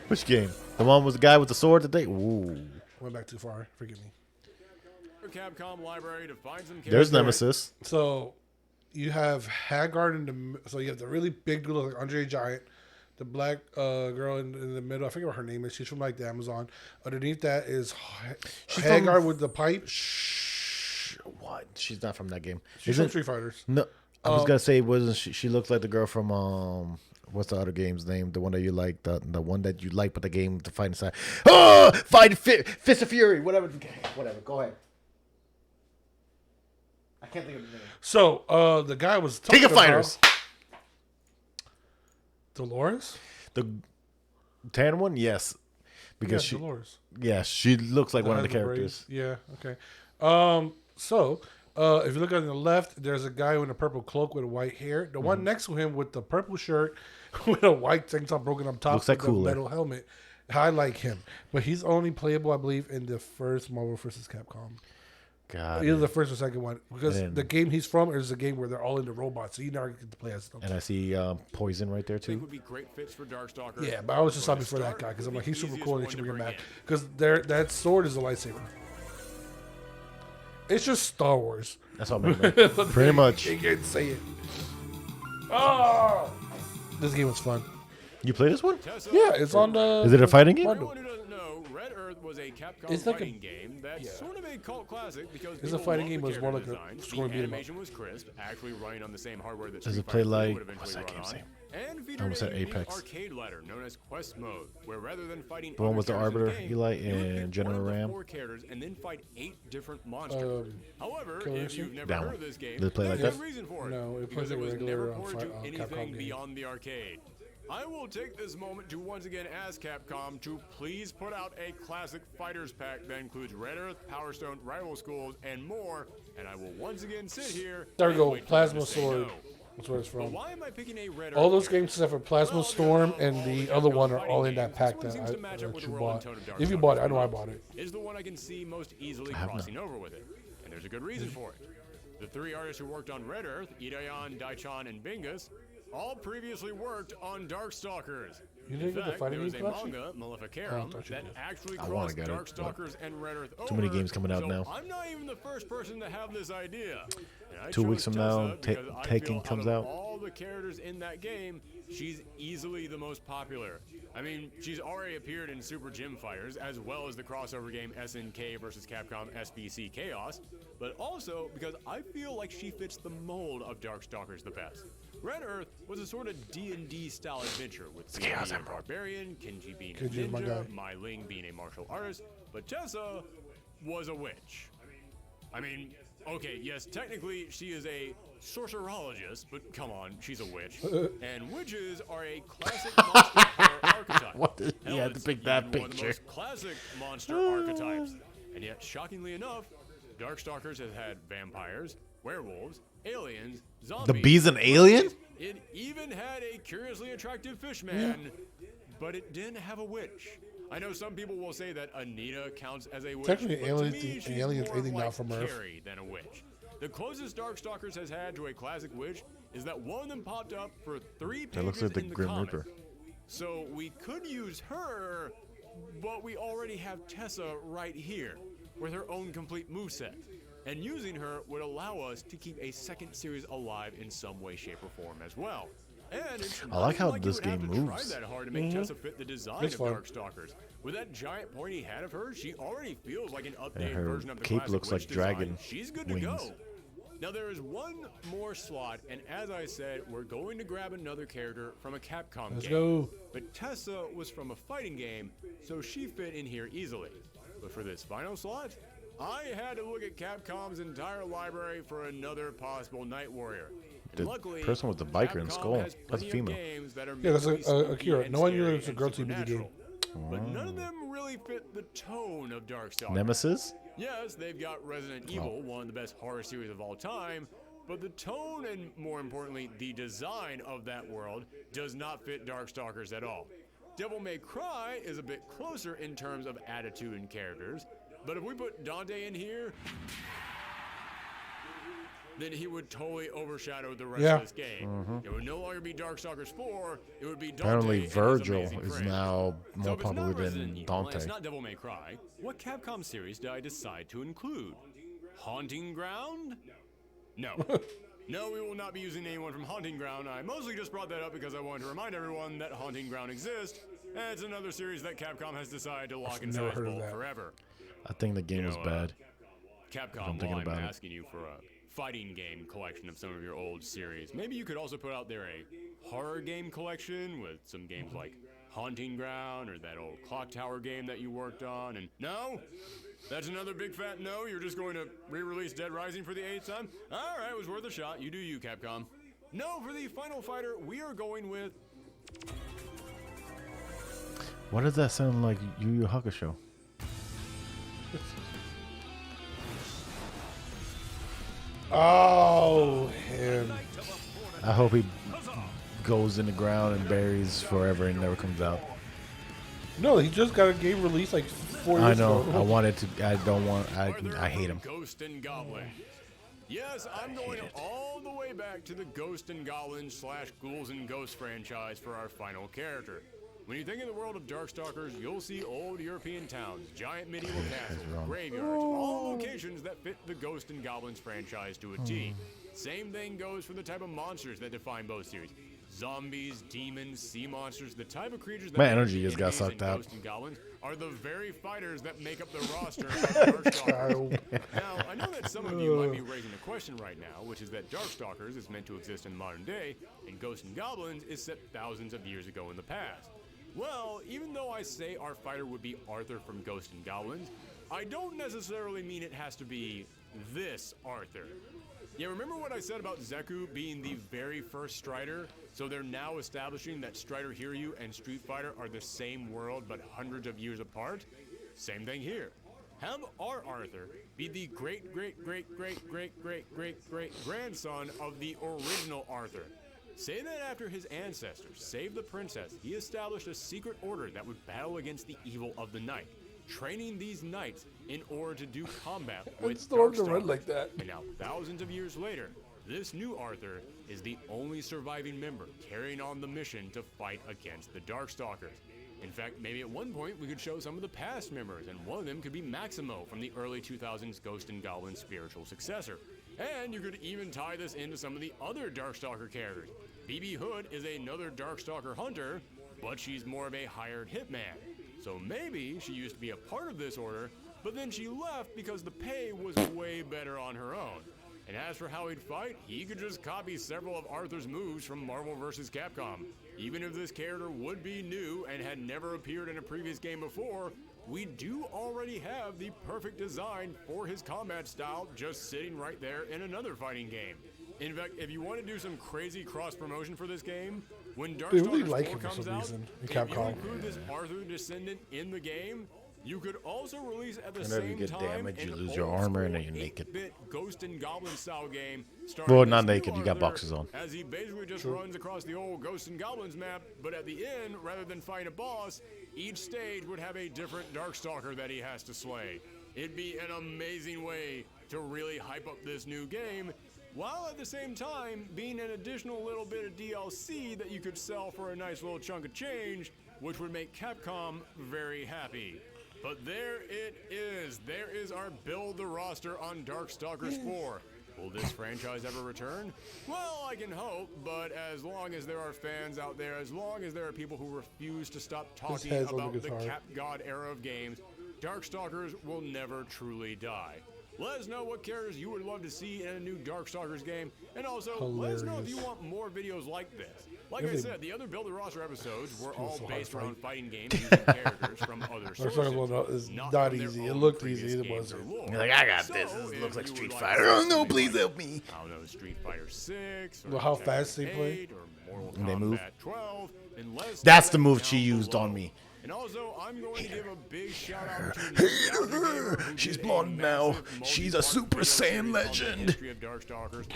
B: Which game? The one with the guy with the sword that they... Ooh.
A: Went back too far. Forgive me.
C: Capcom library to find some characters.
B: There's Nemesis.
A: So you have Haggard in the... So you have the really big dude like Andre the Giant. The black girl in the middle. I forget what her name is. She's from like the Amazon. Underneath that is Haggard with the pipe.
B: Shh. What? She's not from that game.
A: She's from Street Fighters.
B: No. I was going to say, wasn't she looked like the girl from... what's the other game's name? The one that you like, the one that you like, but the game to fight inside. Oh, Fist of Fury, whatever. Go ahead. I can't think of the name.
A: So the guy was talking
B: King of Fighters.
A: Dolores.
B: The tan one, yes, because
A: Dolores.
B: she looks like one of the
A: Has braids.
B: characters.
A: Yeah. Okay. So If you look on the left, there's a guy in a purple cloak with white hair. The one next to him with the purple shirt with a white tank top broken up top
B: Looks like
A: with a
B: Cooler.
A: metal helmet. I like him, but he's only playable, I believe, in the first Marvel vs. Capcom.
B: God.
A: Either the first or second one, because
B: And then-
A: the game he's from is a game where they're all into robots, so you never get to play as them.
B: And I see Poison right there
C: I think
B: too.
C: would be great fits for Darkstalker.
A: Yeah, but I was just
C: But
A: happy
C: to
A: for that
C: start
A: guy because I'm
C: with
A: like,
C: the
A: he's super
C: easiest
A: cool and
C: one
A: they should
C: to
A: bring him
C: bring
A: back
C: in.
A: because that sword is a lightsaber. It's just Star Wars.
B: That's all I remember. Pretty much.
A: You can't say it. Oh, this game was fun.
B: You play this one?
C: Tessa,
A: Yeah, it's on the.
B: Is it a fighting game?
C: for
A: bundle.
C: anyone who doesn't know, Red Earth was a Capcom
A: It's like a-
C: fighting game that's
A: yeah.
C: sort of a cult classic because
A: It's a
C: people
A: fighting
C: love
A: game,
C: the
A: but it's more
C: character
A: like a
C: designs.
A: scoring
C: The
A: beat 'em up.
C: animation was crisp, actually running on the same hardware that
B: Does
C: Street
B: it play
C: Fighter
B: like-
C: would eventually
B: what's that
C: run
B: game's
C: on.
B: name?
C: And featured
B: almost
C: a
B: said
C: unique
B: Apex.
C: arcade ladder known as Quest Mode, where rather than fighting
B: The one
C: other
B: with the
C: characters in
B: Arbiter,
C: game,
B: Eli,
C: you would
B: and
C: pick
B: General
C: one of the
B: Ram.
C: 4 characters and then fight 8 different monsters. However,
A: Killer
C: if
A: Instinct?
C: you've never
B: That
C: heard
B: one.
C: of this game,
B: Does it play like
C: there's a
B: that?
C: reason for it.
A: No, it
C: because
A: plays
C: it
A: like a
C: was
A: regular,
C: never ported to
A: Capcom
C: anything
A: game.
C: beyond the arcade. I will take this moment to once again ask Capcom to please put out a classic fighters pack that includes Red Earth, Power Stone, Rival Schools, and more, and I will once again sit here.
A: There we
C: and
A: go.
C: wait for them
A: Plasma
C: to say
A: Sword.
C: no.
A: That's where it's
C: But
A: from.
C: why am I picking a Red
A: All
C: Earth
A: those
C: here?
A: games except for Plasma
C: Well,
A: Storm
C: because
A: and
C: all
A: the
C: the
A: other
C: Capcom
A: one are
C: fighting
A: all in that
C: games,
A: pack
C: this one
A: that
C: seems to match up with the
A: you
C: world
A: bought.
C: tone of
A: If you
C: Darkstalkers
A: bought it, I know
C: the
A: I
C: most.
A: bought it.
C: Is the one I can see most easily
B: have not.
C: crossing over with it. And there's a good reason for it. The 3 artists who worked on Red Earth, Idayan, Daichan, and Bingus, all previously worked on Darkstalkers.
A: You didn't
C: In
A: get the
C: fact,
A: fighting
C: there was
A: game
C: a
A: collection?
C: manga,
A: Oh, I
C: Maleficarum,
A: thought you
C: that
A: did.
C: actually
B: I wanna
C: crossed
B: get it,
C: Darkstalkers and Red Earth over.
B: Too many games coming out
C: so
B: now.
C: I'm not even the first person to have this idea. And I
B: 2 weeks
C: chose
B: from now,
C: Tessa because I
B: Taken
C: feel
B: comes
C: of
B: out.
C: all the characters in that game, she's easily the most popular. I mean, she's already appeared in Super Gym Fighters, as well as the crossover game SNK vs. Capcom SBC Chaos, but also because I feel like she fits the mold of Darkstalkers the best. Red Earth was a sort of D&D style adventure with Suda
B: Chaos
C: being a
B: Emerald.
C: barbarian, Kenji being a
A: Kenji's my guy.
C: ninja, Mai Ling being a martial artist, but Tessa was a witch. I mean, okay, yes, technically she is a sorcerologist, but come on, she's a witch. And witches are a classic monster horror archetype.
B: What did-
C: Hell,
B: you had to
C: it's
B: pick that
C: even one of the
B: picture.
C: most classic monster archetypes. And yet, shockingly enough, Darkstalkers has had vampires, werewolves, aliens, zombies.
B: The bee's an alien?
C: It even had a curiously attractive fishman, but it didn't have a witch. I know some people will say that Anita counts as a witch.
A: Technically,
C: but to
A: aliens-
C: me, she's
A: aliens
C: more
A: anything now
C: like
A: from Earth.
C: Carrie than a witch. The closest Darkstalkers has had to a classic witch is that one of them popped up for 3 pages
B: That looks like the
C: in the
B: Grim
C: comic.
B: Reaper.
C: So we could use her, but we already have Tessa right here with her own complete moveset. And using her would allow us to keep a second series alive in some way, shape, or form as well. And it's
B: I like how
C: you
B: this
C: would have
B: game
C: to
B: moves.
C: Try that hard to make Tessa fit the design
A: It's
C: of
A: fun.
C: Darkstalkers. With that giant pointy head of hers, she already feels like an updated
B: her
C: version of the
B: cape
C: classic
B: looks
C: witch
B: like
C: design.
B: dragon
C: She's good
B: wings.
C: to go. Now there is one more slot, and as I said, we're going to grab another character from a Capcom
A: Let's
C: game.
A: go.
C: But Tessa was from a fighting game, so she fit in here easily. But for this final slot, I had to look at Capcom's entire library for another possible Night Warrior. And
B: The
C: luckily,
B: person with the biker in
C: Capcom
B: skull,
C: has
B: that's
C: plenty of
B: female.
C: games that are
A: Yeah, that's
C: mentally spooky
A: Akira.
C: and
A: No one knew
C: scary
A: it was a
C: and
A: girl TBD game.
C: supernatural. But none of them really fit the tone of Darkstalkers.
B: Nemesis?
C: Yes, they've got Resident Evil, one of the best horror series of all time, but the tone and, more importantly, the design of that world does not fit Darkstalkers at all. Devil May Cry is a bit closer in terms of attitude and characters, but if we put Dante in here, then he would totally overshadow the rest
A: Yeah.
C: of this game. It would no longer be Darkstalkers 4, it would be Dante
B: Apparently
C: and his
B: Virgil
C: amazing
B: is
C: friends.
B: now
C: So
B: more
C: if it's not
B: popular
C: Resident
B: than
C: Evil, and
B: Dante.
C: It's not Devil May Cry. What Capcom series did I decide to include? Haunting Ground? No. No, we will not be using anyone from Haunting Ground. I mostly just brought that up because I wanted to remind everyone that Haunting Ground exists, and it's another series that Capcom has decided to lock
A: I've
C: inside
A: never
C: its
A: heard of
C: vault
A: that.
C: forever.
B: I think the game
C: You
B: was
C: know,
B: bad.
C: Capcom,
B: thinking
C: while I'm
B: about it.
C: asking you for a fighting game collection of some of your old series, maybe you could also put out there a horror game collection with some games like Haunting Ground or that old Clock Tower game that you worked on. And no? That's another big fat no? You're just going to re-release Dead Rising for the 8th time? All right, it was worth a shot. You do you, Capcom. No, for the final fighter, we are going with...
B: Why does that sound like Yu Yu Hakusho?
A: Oh, him.
B: I hope he goes in the ground and buries forever and never comes out.
A: No, he just got a game release like 4
B: I
A: years
B: know.
A: ago.
B: I wanted to. I don't want.
C: Arthur
B: I hate
C: from
B: him.
C: Ghost and Goblins. Yes, I'm going all the way back to the Ghost and Goblins / Ghouls and Ghosts franchise for our final character. When you think of the world of Darkstalkers, you'll see old European towns, giant medieval castles, graveyards, all locations that fit the Ghost and Goblins franchise to a T. Same thing goes for the type of monsters that define both series. Zombies, demons, sea monsters, the type of creatures that
B: My energy just got sucked out.
C: Ghosts and Goblins are the very fighters that make up the roster of Darkstalkers. Now, I know that some of you might be raising a question right now, which is that Darkstalkers is meant to exist in the modern day, and Ghosts and Goblins is set thousands of years ago in the past. Well, even though I say our fighter would be Arthur from Ghosts and Goblins, I don't necessarily mean it has to be this Arthur. Yeah, remember what I said about Zeku being the very first Strider? So they're now establishing that Strider Hiryu and Street Fighter are the same world but hundreds of years apart? Same thing here. Have our Arthur be the great grandson of the original Arthur. Say that after his ancestors saved the princess, he established a secret order that would battle against the evil of the night, training these knights in order to do combat with Darkstalkers.
A: like that.
C: And now, thousands of years later, this new Arthur is the only surviving member carrying on the mission to fight against the Darkstalkers. In fact, maybe at one point we could show some of the past members, and one of them could be Maximo from the early 2000s Ghost and Goblin spiritual successor. And you could even tie this into some of the other Darkstalker characters. BB Hood is another Darkstalker hunter, but she's more of a hired hitman. So maybe she used to be a part of this order, but then she left because the pay was way better on her own. And as for how he'd fight, he could just copy several of Arthur's moves from Marvel vs. Capcom. Even if this character would be new and had never appeared in a previous game before, we do already have the perfect design for his combat style just sitting right there in another fighting game. In fact, if you want to do some crazy cross-promotion for this game, when
A: They
C: Darkstalkers
A: really
C: 4
A: like him for
C: comes
A: some
C: out,
A: reason in
C: if you
A: Capcom.
C: include this Arthur descendant in the game, you could also release at the
B: Whenever you
C: same
B: get
C: time
B: damaged, you
C: an
B: lose your
C: old
B: armor and
C: school
B: then you're naked.
C: 8-bit Ghost and Goblin style game starring
B: Well,
C: this
B: not
C: new
B: naked, you got
C: Arthur,
B: boxes on.
C: as he basically just runs across the old Ghosts and Goblins map, but at the end, rather than fight a boss, each stage would have a different Darkstalker that he has to slay. It'd be an amazing way to really hype up this new game, while at the same time being an additional little bit of DLC that you could sell for a nice little chunk of change, which would make Capcom very happy. But there it is. There is our build the roster on Darkstalkers 4. Will this franchise ever return? Well, I can hope, but as long as there are fans out there, as long as there are people who refuse to stop talking
A: head's on the
C: about the
A: guitar.
C: Cap God era of games, Darkstalkers will never truly die. Let us know what characters you would love to see in a new Darkstalkers game, and also let us know if you want more videos like this. Like I said, the other Build a Roster episodes were all based around fighting games using characters from other sources.
A: It's
C: not
A: not
C: from their
A: easy. It
C: own
A: looked
C: previous
A: easy. It
C: games
A: wasn't.
C: or lore.
B: You're like, I got
C: So,
B: this. This
C: if
B: looks like
C: you
B: Street
C: would like
B: Fighter.
C: to
B: Oh
C: see
B: no,
C: something
B: please
C: like,
B: help me.
C: I don't know, Street Fighter 6 or
A: Well, how
C: Tekken
A: fast they play?
C: 8 or Mortal
B: They
C: Kombat
B: move.
C: 12, then let us
B: That's
C: know
B: the move
C: down
B: she used
C: below.
B: on me.
C: And also, I'm going to give a big shout out to Nostalgia Gamer, who
B: She's
C: did a
B: blonde now.
C: massive
B: She's a
C: multi-part
B: Super
C: video
B: Saiyan
C: series on the
B: legend.
C: history of Darkstalkers,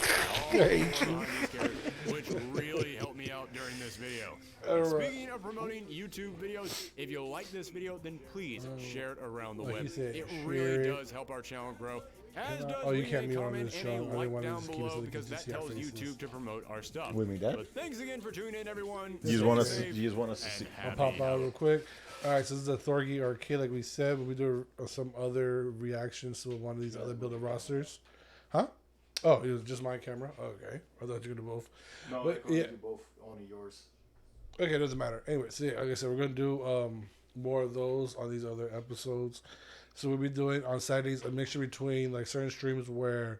C: all the lore behind these characters, which really helped me out during this video. And speaking of promoting YouTube videos, if you like this video, then please share it around the
A: Like
C: web.
A: he said,
C: It
A: share
C: really
A: it.
C: does help our channel grow. As does
A: Oh, you
C: leaving
A: can't
C: a
A: mute on
C: comment
A: this
C: and a
A: show. I
C: like
A: wanted to
C: down
A: just keep it
C: below
A: so they
C: because
A: can
C: that
A: see our
C: tells
A: faces.
C: YouTube to promote our stuff.
B: With me, Dad?
C: But thanks again for tuning in, everyone.
B: You just
C: Stay
B: want us.
C: safe
B: You just want us to see.
C: and
A: I'll
C: happy
A: pop out real quick. All right, so this is a Thorgi arcade, like we said, but we do some other reactions to one of these other builder rosters. Huh? Oh, it was just my camera? Okay. I thought you were going to both.
B: No,
A: But, yeah.
B: both only yours.
A: Okay, it doesn't matter. Anyway, so yeah, like I said, we're going to do more of those on these other episodes. So we'll be doing on Saturdays a mixture between like certain streams where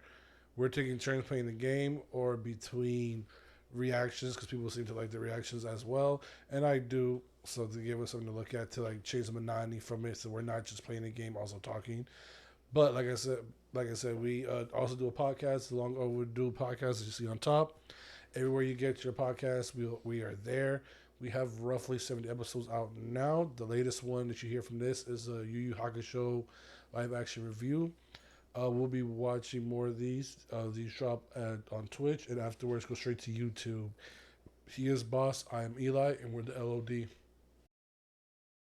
A: we're taking turns playing the game or between reactions because people seem to like the reactions as well. And I do, so to give us something to look at to like change the monotony from it so we're not just playing the game, also talking. But like I said, we also do a podcast, the long overdue podcast that you see on top. Everywhere you get your podcast, we are there. We have roughly 70 episodes out now. The latest one that you hear from this is a Yu Yu Hakusho live action review. We'll be watching more of these. These drop on Twitch, and afterwards go straight to YouTube. He is Boss. I am Eli, and we're the LOD.